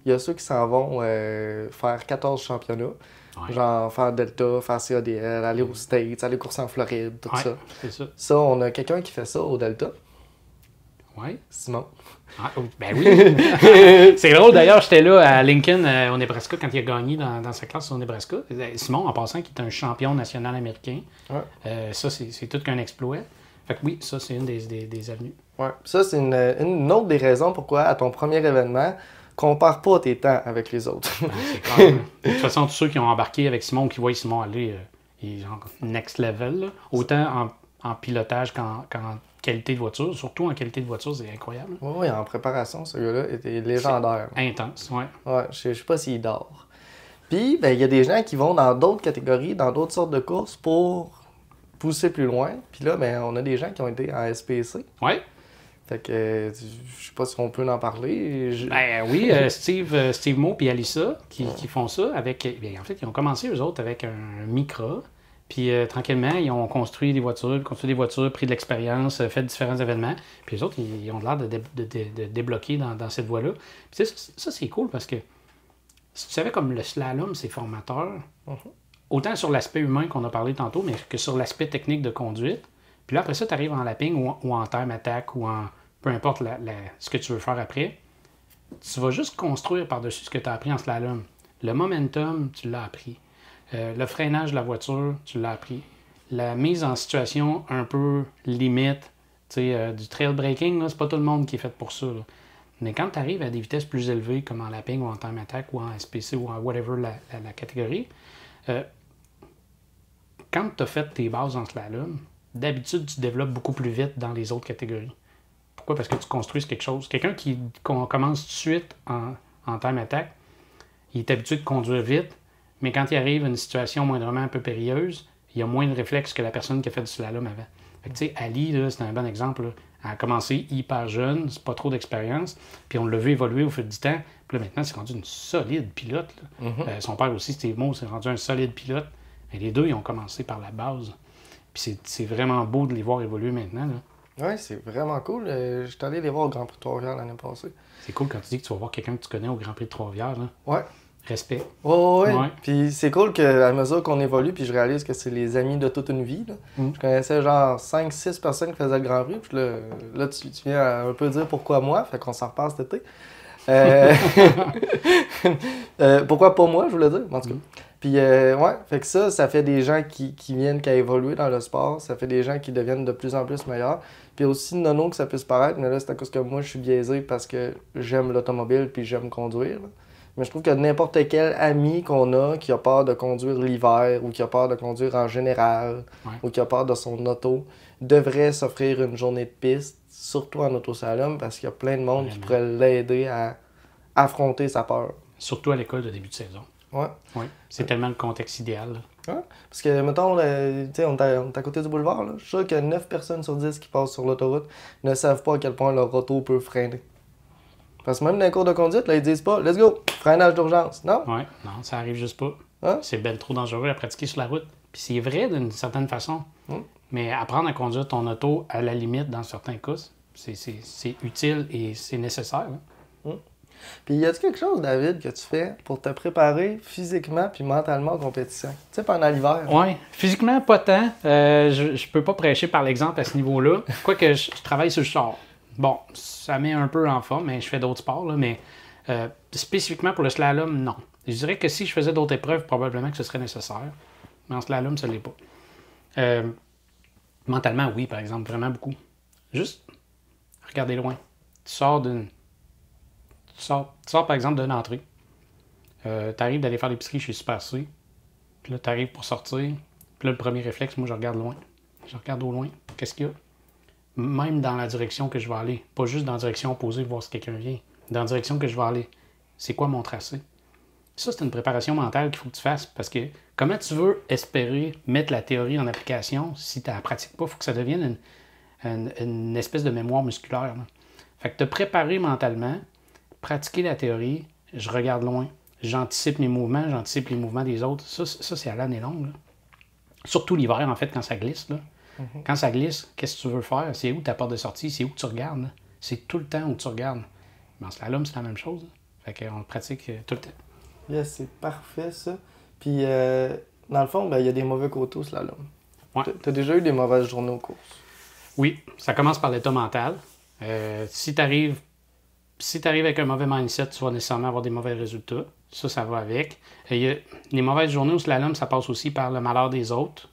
Il y a ceux qui s'en vont faire 14 championnats. Ouais. Genre faire Delta, faire CADL, aller aux States, aller courser en Floride, tout ça. C'est ça. Ça, on a quelqu'un qui fait ça au Delta. Oui. Simon. Ah, ben oui. C'est drôle, d'ailleurs, j'étais là à Lincoln, au Nebraska, quand il a gagné dans sa classe au Nebraska. Simon, en passant, qui est un champion national américain. Ouais. Ça, c'est tout qu'un exploit. Fait que oui, ça, c'est une des avenues. Oui. Ça, c'est une autre des raisons pourquoi, à ton premier événement, compare pas tes temps avec les autres. C'est clair. De toute façon, tous ceux qui ont embarqué avec Simon, qui voient Simon aller, il est genre next level. Là. Autant en pilotage qu'en qualité de voiture. Surtout en qualité de voiture, c'est incroyable. Oui, en préparation, ce gars-là était légendaire. C'est intense, oui. Ouais, je sais pas s'il dort. Puis, ben, il y a des gens qui vont dans d'autres catégories, dans d'autres sortes de courses pour pousser plus loin. Puis là, ben, on a des gens qui ont été en SPC. Oui. Fait que, je sais pas si on peut en parler. Ben oui, Steve Moe et Alissa qui font ça avec... Bien, en fait, ils ont commencé, eux autres, avec un Micra. Puis tranquillement, ils ont construit des voitures, pris de l'expérience, fait différents événements. Puis les autres, ils ont l'air de débloquer dans cette voie-là. Puis ça, c'est cool parce que si tu savais comme le slalom, c'est formateur, autant sur l'aspect humain qu'on a parlé tantôt, mais que sur l'aspect technique de conduite. Puis là, après ça, tu arrives en lapping ou en time attack ou en peu importe ce que tu veux faire après. Tu vas juste construire par-dessus ce que tu as appris en slalom. Le momentum, tu l'as appris. Le freinage de la voiture, tu l'as appris. La mise en situation un peu limite, du trail braking, c'est pas tout le monde qui est fait pour ça. Là. Mais quand tu arrives à des vitesses plus élevées, comme en lapping ou en time attack ou en SPC ou en whatever la catégorie, quand tu as fait tes bases en slalom, d'habitude, tu développes beaucoup plus vite dans les autres catégories. Pourquoi? Parce que tu construis quelque chose. Quelqu'un qui commence tout de suite en time attack, il est habitué de conduire vite, mais quand il arrive à une situation moindrement un peu périlleuse, il a moins de réflexes que la personne qui a fait du slalom avant. Fait que, tu sais, Ali, là, c'est un bon exemple. Là. Elle a commencé hyper jeune, c'est pas trop d'expérience, puis on l'a vu évoluer au fil du temps. Puis là, maintenant, c'est rendu une solide pilote. Là. Son père aussi, Steve Moe, c'est rendu un solide pilote. Et les deux, ils ont commencé par la base. Puis c'est vraiment beau de les voir évoluer maintenant. Oui, c'est vraiment cool. Je suis allé les voir au Grand Prix de Trois-Rivières l'année passée. C'est cool quand tu dis que tu vas voir quelqu'un que tu connais au Grand Prix de Trois-Rivières. Oui. Respect. Ouais. Puis c'est cool qu'à mesure qu'on évolue, puis je réalise que c'est les amis de toute une vie. Là. Je connaissais genre 5-6 personnes qui faisaient le Grand Prix. Puis là tu viens un peu dire pourquoi moi. Fait qu'on s'en repasse cet été. Pourquoi pas moi, je voulais dire. En tout cas. Puis fait que ça fait des gens qui viennent, qui a évolué dans le sport. Ça fait des gens qui deviennent de plus en plus meilleurs. Puis aussi, nono que ça puisse paraître, mais là, c'est à cause que moi, je suis biaisé parce que j'aime l'automobile puis j'aime conduire. Là. Mais je trouve que n'importe quel ami qu'on a qui a peur de conduire l'hiver ou qui a peur de conduire en général ou qui a peur de son auto devrait s'offrir une journée de piste, surtout en autoslalom, parce qu'il y a plein de monde qui pourrait l'aider à affronter sa peur. Surtout à l'école de début de saison. Ouais. C'est tellement le contexte idéal. Ouais. Parce que, mettons, on est à côté du boulevard. Là. Je suis sûr que 9 personnes sur 10 qui passent sur l'autoroute ne savent pas à quel point leur auto peut freiner. Parce que même dans les cours de conduite, là, ils disent pas « Let's go! Freinage d'urgence! » Non? Oui, non, ça arrive juste pas. C'est ben trop dangereux à pratiquer sur la route. Puis c'est vrai d'une certaine façon. Mais apprendre à conduire ton auto, à la limite, dans certains cas, c'est utile et c'est nécessaire. Puis y a-t-il quelque chose, David, que tu fais pour te préparer physiquement puis mentalement en compétition? Tu sais, pendant l'hiver. Oui, physiquement, pas tant. Je peux pas prêcher par l'exemple à ce niveau-là. Quoique je travaille sur le char. Bon, ça met un peu en forme, mais je fais d'autres sports, là, mais spécifiquement pour le slalom, non. Je dirais que si je faisais d'autres épreuves, probablement que ce serait nécessaire. Mais en slalom, ça ne l'est pas. Mentalement, oui, par exemple, vraiment beaucoup. Juste, regardez loin. Tu sors, par exemple, d'une entrée. Tu arrives d'aller faire l'épicerie chez Super C. Puis là, tu arrives pour sortir. Puis là, le premier réflexe, moi, je regarde loin. Je regarde au loin. Qu'est-ce qu'il y a? Même dans la direction que je vais aller. Pas juste dans la direction opposée, voir si quelqu'un vient. Dans la direction que je vais aller. C'est quoi mon tracé? Ça, c'est une préparation mentale qu'il faut que tu fasses. Parce que comment tu veux espérer mettre la théorie en application si tu ne la pratiques pas? Il faut que ça devienne une espèce de mémoire musculaire. Là. Fait que te préparer mentalement, pratiquer la théorie, je regarde loin, j'anticipe mes mouvements, j'anticipe les mouvements des autres. Ça c'est à l'année longue. Là. Surtout l'hiver, en fait, quand ça glisse. Là. Quand ça glisse, qu'est-ce que tu veux faire? C'est où ta porte de sortie? C'est où que tu regardes? Là? C'est tout le temps où tu regardes. Mais en slalom, c'est la même chose. Là. Fait qu'on le pratique tout le temps. Yes, c'est parfait, ça. Puis, dans le fond, il y a des mauvais côtés au slalom. Ouais. T'as déjà eu des mauvaises journées aux courses? Oui, ça commence par l'état mental. Si tu arrives avec un mauvais mindset, tu vas nécessairement avoir des mauvais résultats. Ça va avec. Les mauvaises journées au slalom, ça passe aussi par le malheur des autres.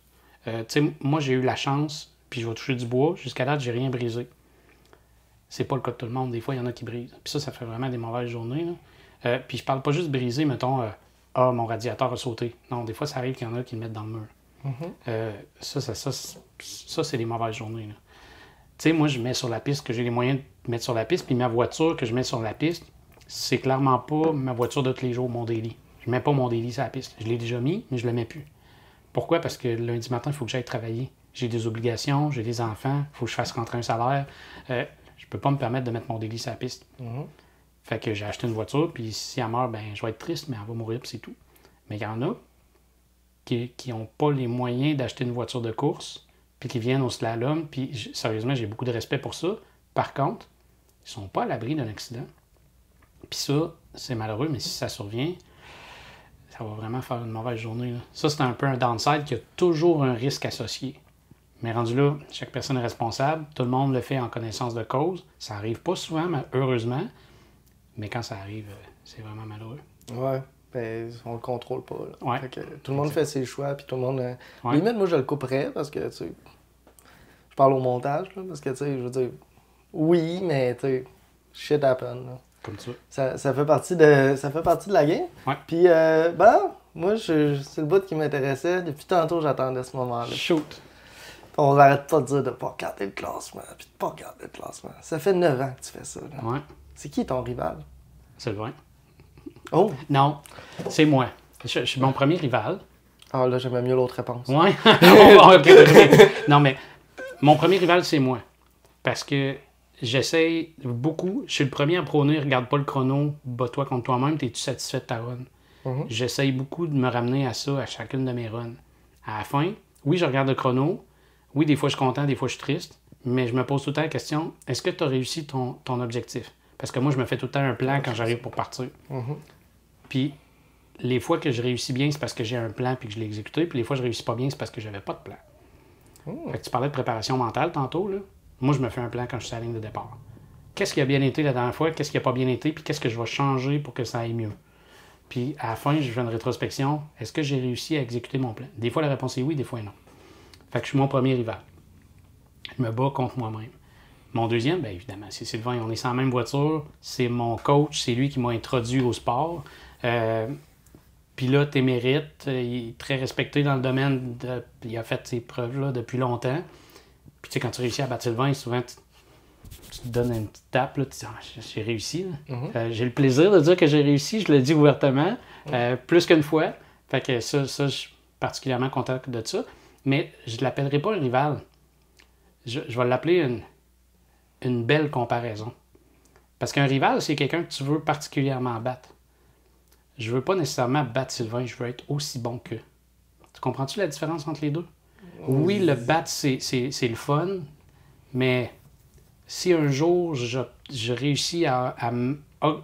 Moi, j'ai eu la chance, puis je vais toucher du bois. Jusqu'à date, j'ai rien brisé. C'est pas le cas de tout le monde. Des fois, il y en a qui brisent. Puis ça fait vraiment des mauvaises journées. Là. Puis je parle pas juste briser, mettons, mon radiateur a sauté. Non, des fois, ça arrive qu'il y en a qui le mettent dans le mur. Ça, c'est des mauvaises journées. Là. Tu sais, moi, je mets sur la piste que j'ai les moyens de mettre sur la piste, puis ma voiture que je mets sur la piste, c'est clairement pas ma voiture de tous les jours, mon daily. Je mets pas mon daily sur la piste. Je l'ai déjà mis, mais je le mets plus. Pourquoi? Parce que lundi matin, il faut que j'aille travailler. J'ai des obligations, j'ai des enfants, il faut que je fasse rentrer un salaire. Je peux pas me permettre de mettre mon daily sur la piste. Fait que j'ai acheté une voiture, puis si elle meurt, je vais être triste, mais elle va mourir, puis c'est tout. Mais il y en a qui n'ont pas les moyens d'acheter une voiture de course, puis qui viennent au slalom, puis sérieusement, j'ai beaucoup de respect pour ça. Par contre, ils sont pas à l'abri d'un accident. Puis ça, c'est malheureux, mais si ça survient, ça va vraiment faire une mauvaise journée. Là. Ça, c'est un peu un downside qui a toujours un risque associé. Mais rendu là, chaque personne est responsable. Tout le monde le fait en connaissance de cause. Ça arrive pas souvent, mais heureusement. Mais quand ça arrive, c'est vraiment malheureux. Ouais. On le contrôle pas. Là. Ouais. Fait que tout le monde fait ses choix, puis tout le monde... Ouais. Limite, moi, je le couperais, parce que, tu sais... Je parle au montage, là, parce que, tu sais, je veux dire... Oui, mais, tu sais, shit happen, là. Comme ça. Ça fait partie de la game. Ouais. Puis, moi, c'est le bout qui m'intéressait. Depuis tantôt, j'attendais ce moment-là. Shoot. On n'arrête pas de dire de pas regarder le classement, puis de pas regarder le classement. Ça fait 9 ans que tu fais ça, là. Ouais. C'est qui ton rival? C'est vrai. Oh! Non, c'est moi. Je suis mon premier rival. Ah, là, j'aimais mieux l'autre réponse. Ouais. Non, mais mon premier rival, c'est moi. Parce que j'essaye beaucoup. Je suis le premier à prôner, regarde pas le chrono, bats-toi contre toi-même, t'es-tu satisfait de ta run? J'essaye beaucoup de me ramener à ça à chacune de mes runs. À la fin, oui, je regarde le chrono. Oui, des fois, je suis content, des fois, je suis triste. Mais je me pose tout le temps la question, est-ce que tu as réussi ton objectif? Parce que moi, je me fais tout le temps un plan quand j'arrive pour partir. Puis, les fois que je réussis bien, c'est parce que j'ai un plan puis que je l'ai exécuté. Puis les fois que je réussis pas bien, c'est parce que j'avais pas de plan. Fait que tu parlais de préparation mentale tantôt, là. Moi, je me fais un plan quand je suis à la ligne de départ. Qu'est-ce qui a bien été la dernière fois? Qu'est-ce qui a pas bien été? Puis qu'est-ce que je vais changer pour que ça aille mieux? Puis à la fin, je fais une rétrospection. Est-ce que j'ai réussi à exécuter mon plan? Des fois, la réponse est oui, des fois non. Fait que je suis mon premier rival. Je me bats contre moi-même. Mon deuxième, bien évidemment, c'est Sylvain. On est sur la même voiture. C'est mon coach. C'est lui qui m'a introduit au sport. Puis là, t'émérites. Il est très respecté dans le domaine. Il a fait ses preuves là, depuis longtemps. Puis tu sais, quand tu réussis à battre Sylvain, souvent, tu te donnes une petite tape. Là, tu dis, j'ai réussi. J'ai le plaisir de dire que j'ai réussi. Je le dis ouvertement. Plus qu'une fois. Fait que ça, je suis particulièrement content de ça. Mais je ne l'appellerai pas un rival. Je vais l'appeler une belle comparaison. Parce qu'un rival, c'est quelqu'un que tu veux particulièrement battre. Je veux pas nécessairement battre Sylvain, je veux être aussi bon qu'eux. Tu comprends-tu la différence entre les deux? Oui, le battre, c'est le fun, mais si un jour je réussis à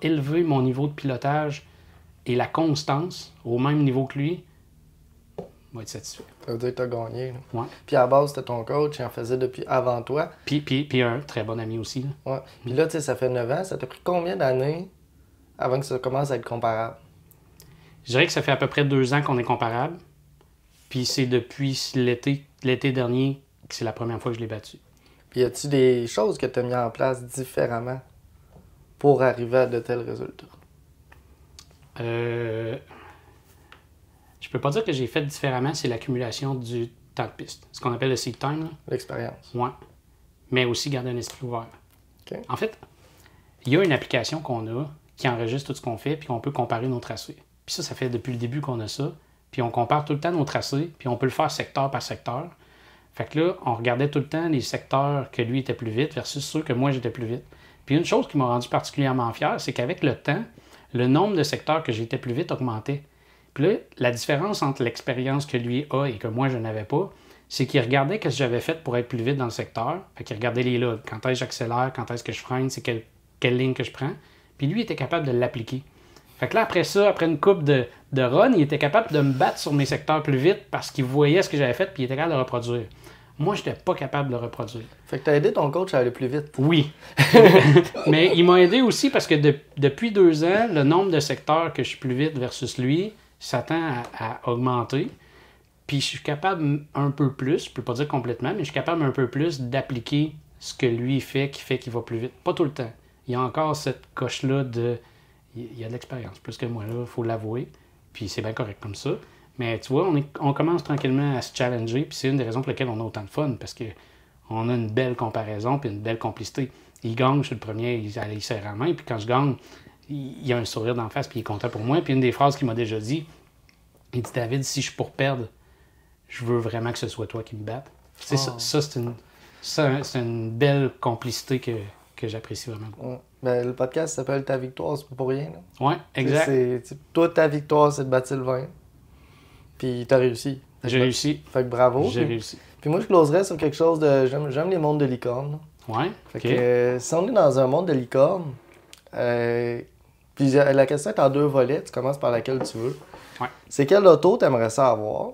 élever mon niveau de pilotage et la constance au même niveau que lui, je vais être satisfait. Ça veut dire que tu as gagné. Là. Ouais. Puis à la base, c'était ton coach, il en faisait depuis avant toi. Puis un très bon ami aussi. Là. Ouais. Puis là, tu sais, ça fait 9 ans. Ça t'a pris combien d'années avant que ça commence à être comparable? Je dirais que ça fait à peu près 2 ans qu'on est comparable. Puis c'est depuis l'été dernier que c'est la première fois que je l'ai battu. Puis y a-tu des choses que tu as mis en place différemment pour arriver à de tels résultats? Je peux pas dire que j'ai fait différemment, c'est l'accumulation du temps de piste. Ce qu'on appelle le seat time. Là. L'expérience. Ouais. Mais aussi garder un esprit ouvert. Okay. En fait, il y a une application qu'on a qui enregistre tout ce qu'on fait puis qu'on peut comparer nos tracés. Puis ça fait depuis le début qu'on a ça. Puis on compare tout le temps nos tracés, puis on peut le faire secteur par secteur. Fait que là, on regardait tout le temps les secteurs que lui était plus vite versus ceux que moi j'étais plus vite. Puis une chose qui m'a rendu particulièrement fier, c'est qu'avec le temps, le nombre de secteurs que j'étais plus vite augmentait. Puis là, la différence entre l'expérience que lui a et que moi je n'avais pas, c'est qu'il regardait ce que j'avais fait pour être plus vite dans le secteur. Fait qu'il regardait les logs. Quand est-ce que j'accélère, quand est-ce que je freine, c'est quelle ligne que je prends. Puis lui, il était capable de l'appliquer. Fait que là, après ça, après une coupe de run, il était capable de me battre sur mes secteurs plus vite parce qu'il voyait ce que j'avais fait puis il était capable de reproduire. Moi, je n'étais pas capable de le reproduire. Fait que tu as aidé ton coach à aller plus vite. Oui. Mais il m'a aidé aussi parce que depuis 2 ans, le nombre de secteurs que je suis plus vite versus lui s'attend à augmenter. Puis je suis capable un peu plus, je peux pas dire complètement, mais je suis capable un peu plus d'appliquer ce que lui fait qu'il va plus vite. Pas tout le temps. Il y a encore cette coche-là de... Il y a de l'expérience, plus que moi, là, il faut l'avouer. Puis c'est bien correct comme ça. Mais tu vois, on commence tranquillement à se challenger, puis c'est une des raisons pour lesquelles on a autant de fun, parce qu'on a une belle comparaison, puis une belle complicité. Il gagne, je suis le premier, il serre la main, puis quand je gagne, il a un sourire d'en face, puis il est content pour moi. Puis une des phrases qu'il m'a déjà dit, il dit « David, si je suis pour perdre, je veux vraiment que ce soit toi qui me batte. » Tu sais, ça c'est une belle complicité que j'apprécie vraiment. Ouais. Ben, le podcast s'appelle « Ta victoire, c'est pas pour rien. » Oui, exact. Toi, ta victoire, c'est de battre Sylvain. Puis t'as réussi. J'ai réussi. Fait que bravo. J'ai réussi. Puis moi, je closerais sur quelque chose de... J'aime les mondes de licorne. Ouais. Fait que si on est dans un monde de licorne, puis la question est en 2 volets, tu commences par laquelle tu veux. Ouais. C'est quelle auto t'aimerais ça avoir?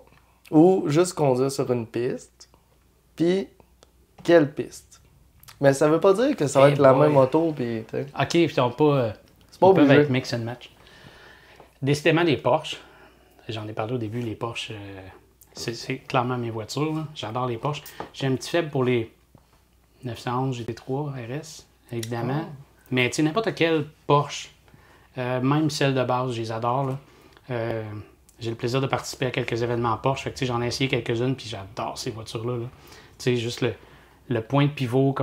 Ou juste conduire sur une piste? Puis quelle piste? Mais ça veut pas dire que ça va être la même auto, puis... OK, puis on pas... C'est pas ils peuvent obligé. être mix and match. Décidément, les Porsche. J'en ai parlé au début, les Porsche, c'est clairement mes voitures. Là. J'adore les Porsche. J'ai un petit faible pour les 911 GT3 RS, évidemment. Mais tu sais, n'importe quelle Porsche, même celle de base, je les adore. Là. J'ai le plaisir de participer à quelques événements Porsche. Fait que, j'en ai essayé quelques-unes, puis j'adore ces voitures-là. Là. Tu sais, juste le point de pivot,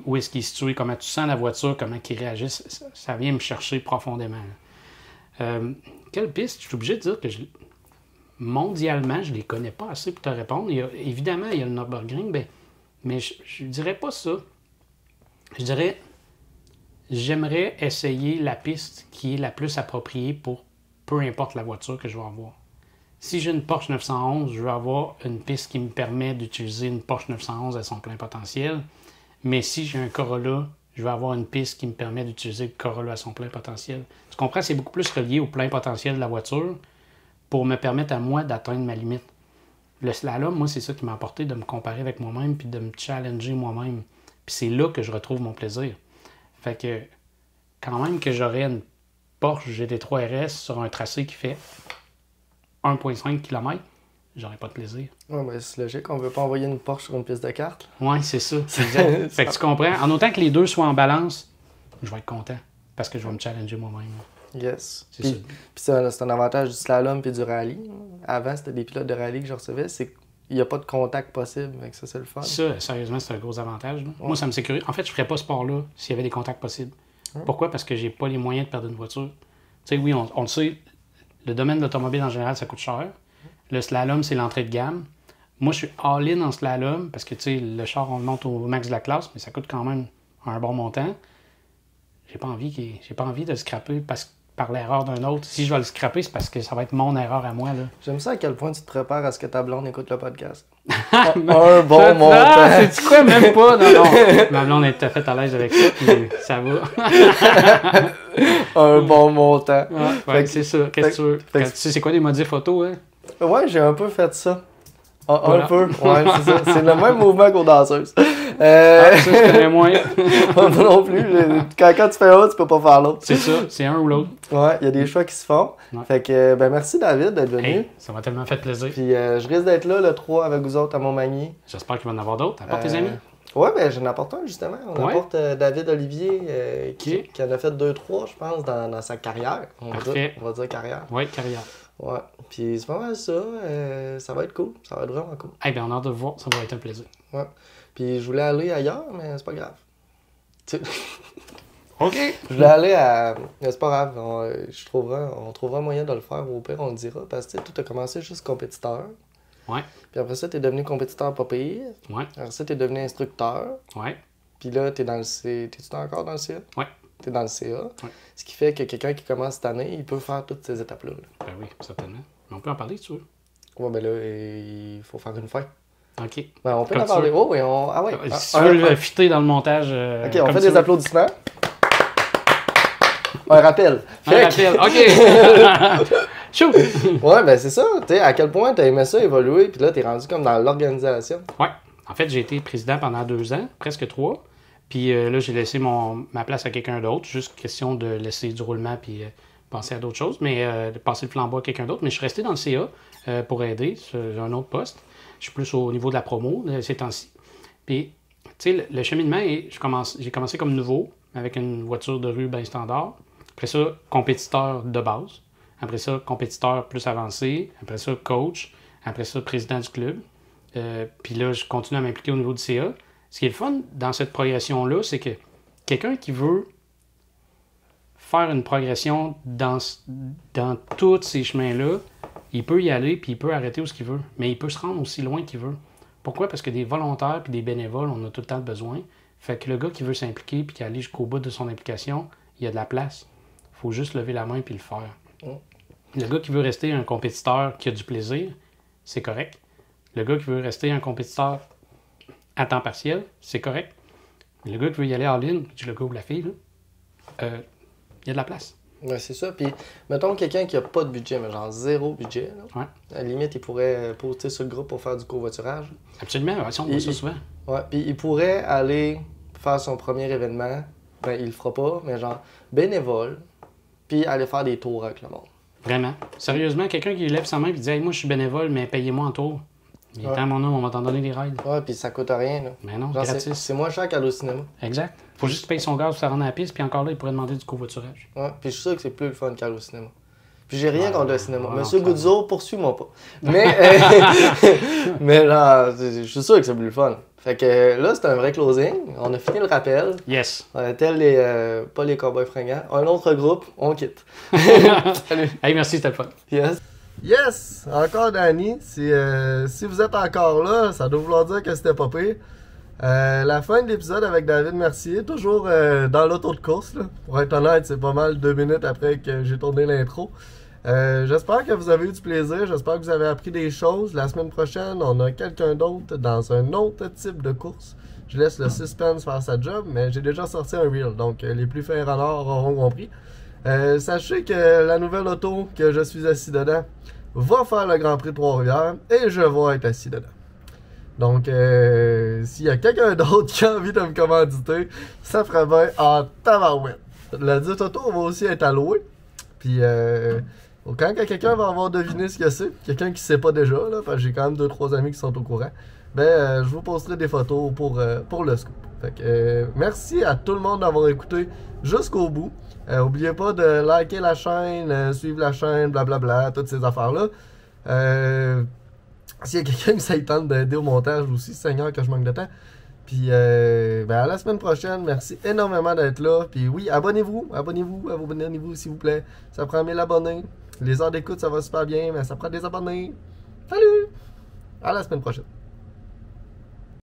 où est-ce qu'il est situé, comment tu sens la voiture, comment il réagit, ça vient me chercher profondément. Quelle piste? Je suis obligé de dire que mondialement, je les connais pas assez pour te répondre. Évidemment, il y a le Nürburgring, mais je dirais pas ça. Je dirais, j'aimerais essayer la piste qui est la plus appropriée pour peu importe la voiture que je vais avoir. Si j'ai une Porsche 911, je veux avoir une piste qui me permet d'utiliser une Porsche 911 à son plein potentiel. Mais si j'ai un Corolla, je vais avoir une piste qui me permet d'utiliser le Corolla à son plein potentiel. Tu comprends? C'est beaucoup plus relié au plein potentiel de la voiture pour me permettre à moi d'atteindre ma limite. Le slalom, moi, c'est ça qui m'a apporté de me comparer avec moi-même puis de me challenger moi-même. Puis c'est là que je retrouve mon plaisir. Fait que, quand même que j'aurais une Porsche GT3 RS sur un tracé qui fait 1,5 km, j'aurais pas de plaisir. Ouais, mais c'est logique, on veut pas envoyer une Porsche sur une piste de kart. Ouais, c'est ça. C'est exact. Fait que tu comprends. En autant que les deux soient en balance, je vais être content parce que je vais me challenger moi-même. Yes. C'est Puis ça. c'est un avantage du slalom et du rallye. Avant, c'était des pilotes de rallye que je recevais. C'est qu'il n'y a pas de contact possible. Fait que ça, c'est le fun. Ça, sérieusement, c'est un gros avantage. Ouais. Moi, ça me sécurise. En fait, je ne ferais pas ce sport-là s'il y avait des contacts possibles. Ouais. Pourquoi? Parce que j'ai pas les moyens de perdre une voiture. Tu sais, oui, on le sait, le domaine de l'automobile en général, ça coûte cher. Le slalom, c'est l'entrée de gamme. Moi, je suis all-in en slalom parce que, tu sais, le char, on le monte au max de la classe, mais ça coûte quand même un bon montant. J'ai pas envie de scraper parce par l'erreur d'un autre. Si je vais le scraper, c'est parce que ça va être mon erreur à moi. Là. J'aime ça à quel point tu te prépares à ce que ta blonde écoute le podcast. Un bon montant. C'est quoi, même pas? Non. Ma blonde est tout à fait à l'aise avec ça, puis ça va. Un bon montant. Ouais, c'est ça. Qu'est-ce que tu veux? Tu sais, c'est quoi des modifs photos, hein? Ouais, j'ai un peu fait ça. Voilà. Un peu, ouais, c'est ça. C'est le même mouvement qu'aux danseuses. Ça, je connais moins. Moi non plus. Quand tu fais un, tu peux pas faire l'autre. C'est ça, c'est un ou l'autre. Ouais, il y a des choix qui se font. Ouais. Fait que, merci David d'être venu. Hey, ça m'a tellement fait plaisir. Puis je risque d'être là le 3 avec vous autres à Montmagny. J'espère qu'il va y en avoir d'autres. Apporte tes amis. Ouais, j'en apporte un justement. On Ouais. apporte David Olivier qui en a fait 2-3, je pense, dans sa carrière. On va dire carrière. Oui, carrière. Ouais. Puis c'est pas mal ça. Ça va être cool. Ça va être vraiment cool. Eh bien, on a hâte de voir. Ça va être un plaisir. Ouais. Puis je voulais aller ailleurs, mais c'est pas grave. OK. Je voulais aller à. Mais c'est pas grave. On trouvera un moyen de le faire. Au pire, on le dira. Parce que tout a commencé juste compétiteur. Ouais. Puis après ça, t'es devenu compétiteur pas pire. Ouais. Après ça, t'es devenu instructeur. Ouais. Puis là, t'es dans le C. T'es-tu encore dans le CA? Ouais. T'es dans le CA. Ouais. Ce qui fait que quelqu'un qui commence cette année, il peut faire toutes ces étapes-là. Là. Ben oui, certainement. Mais on peut en parler, si tu veux. Ouais, ben là, il faut faire une fin. OK. Ben, on peut Comme en parler. tu veux. Oh, oui, Ah ouais. Si tu veux le fitter dans le montage. Ok, on comme fait tu des veux. applaudissements. Un rappel. Un rappel. OK. Chou! Ouais, ben c'est ça. Tu sais, à quel point t'as aimé ça évoluer, puis là, t'es rendu comme dans l'organisation. Ouais. En fait, j'ai été président pendant 2 ans, presque 3. Puis là, j'ai laissé ma place à quelqu'un d'autre. Juste question de laisser du roulement puis penser à d'autres choses. Mais de passer le flambeau à quelqu'un d'autre. Mais je suis resté dans le CA pour aider. J'ai un autre poste. Je suis plus au niveau de la promo ces temps-ci. Puis, tu sais, le cheminement, j'ai commencé comme nouveau, avec une voiture de rue bien standard. Après ça, compétiteur de base. Après ça, compétiteur plus avancé. Après ça, coach. Après ça, président du club. Puis là, je continue à m'impliquer au niveau du CA. Ce qui est le fun dans cette progression-là, c'est que quelqu'un qui veut faire une progression dans tous ces chemins-là, il peut y aller puis il peut arrêter où ce qu'il veut. Mais il peut se rendre aussi loin qu'il veut. Pourquoi? Parce que des volontaires puis des bénévoles, on a tout le temps besoin. Fait que le gars qui veut s'impliquer puis qui aller jusqu'au bout de son implication, il y a de la place. Il faut juste lever la main puis le faire. Le gars qui veut rester un compétiteur qui a du plaisir, c'est correct. Le gars qui veut rester un compétiteur à temps partiel, c'est correct. Mais le gars qui veut y aller en ligne, je dis le gars ou la fille, il y a de la place. Ouais, c'est ça. Puis, mettons quelqu'un qui a pas de budget, mais genre 0 budget. Là. Ouais. À la limite, il pourrait poster sur le groupe pour faire du covoiturage. Absolument, ouais, ça, on voit ça souvent. Ouais, puis il pourrait aller faire son premier événement. Ben, il le fera pas, mais genre bénévole. Puis aller faire des tours avec le monde. Vraiment. Sérieusement, quelqu'un qui lève sa main et dit hey, moi, je suis bénévole, mais payez-moi en tour. Il est temps, mon homme, on va t'en donner des rides. Ouais, puis ça coûte rien. Là. Mais non, genre, gratis. c'est moins cher qu'aller au cinéma. Exact. Faut juste payer son gaz pour se rendre à la piste, puis encore là, il pourrait demander du covoiturage. Ouais, puis je suis sûr que c'est plus le fun qu'aller au cinéma. Puis j'ai rien contre le cinéma. ouais, Monsieur non, Guzzo, poursuis-moi pas. Mais, mais là, je suis sûr que c'est plus le fun. Fait que là, c'est un vrai closing. On a fini le rappel. Yes. Tel pas les Cowboys fringants. Un autre groupe, on quitte. Salut. Hey, merci, c'était le fun. Yes. Yes! Encore Danny. Si vous êtes encore là, ça doit vouloir dire que c'était pas pire. La fin de l'épisode avec David Mercier, toujours dans l'auto de course. Là. Pour être honnête, c'est pas mal 2 minutes après que j'ai tourné l'intro. J'espère que vous avez eu du plaisir. J'espère que vous avez appris des choses. La semaine prochaine, on a quelqu'un d'autre dans un autre type de course. Je laisse le suspense faire sa job, mais j'ai déjà sorti un reel. Donc, les plus fins renards auront compris. Sachez que la nouvelle auto que je suis assis dedans va faire le Grand Prix de Trois-Rivières et je vais être assis dedans. Donc, s'il y a quelqu'un d'autre qui a envie de me commanditer, ça ferait bien en tabarouette. La dite auto va aussi être allouée. Puis, quand quelqu'un va avoir deviné ce que c'est, quelqu'un qui sait pas déjà, là, parce que j'ai quand même 2-3 amis qui sont au courant, je vous posterai des photos pour le scoop. Fait que, merci à tout le monde d'avoir écouté jusqu'au bout. N'oubliez pas de liker la chaîne, suivre la chaîne, blablabla, toutes ces affaires-là. S'il y a quelqu'un qui s'y tente d'aider au montage aussi, Seigneur que je manque de temps. Puis à la semaine prochaine, merci énormément d'être là. Puis oui, abonnez-vous s'il vous plaît. Ça prend 1000 abonnés. Les heures d'écoute, ça va super bien, mais ça prend des abonnés. Salut! À la semaine prochaine.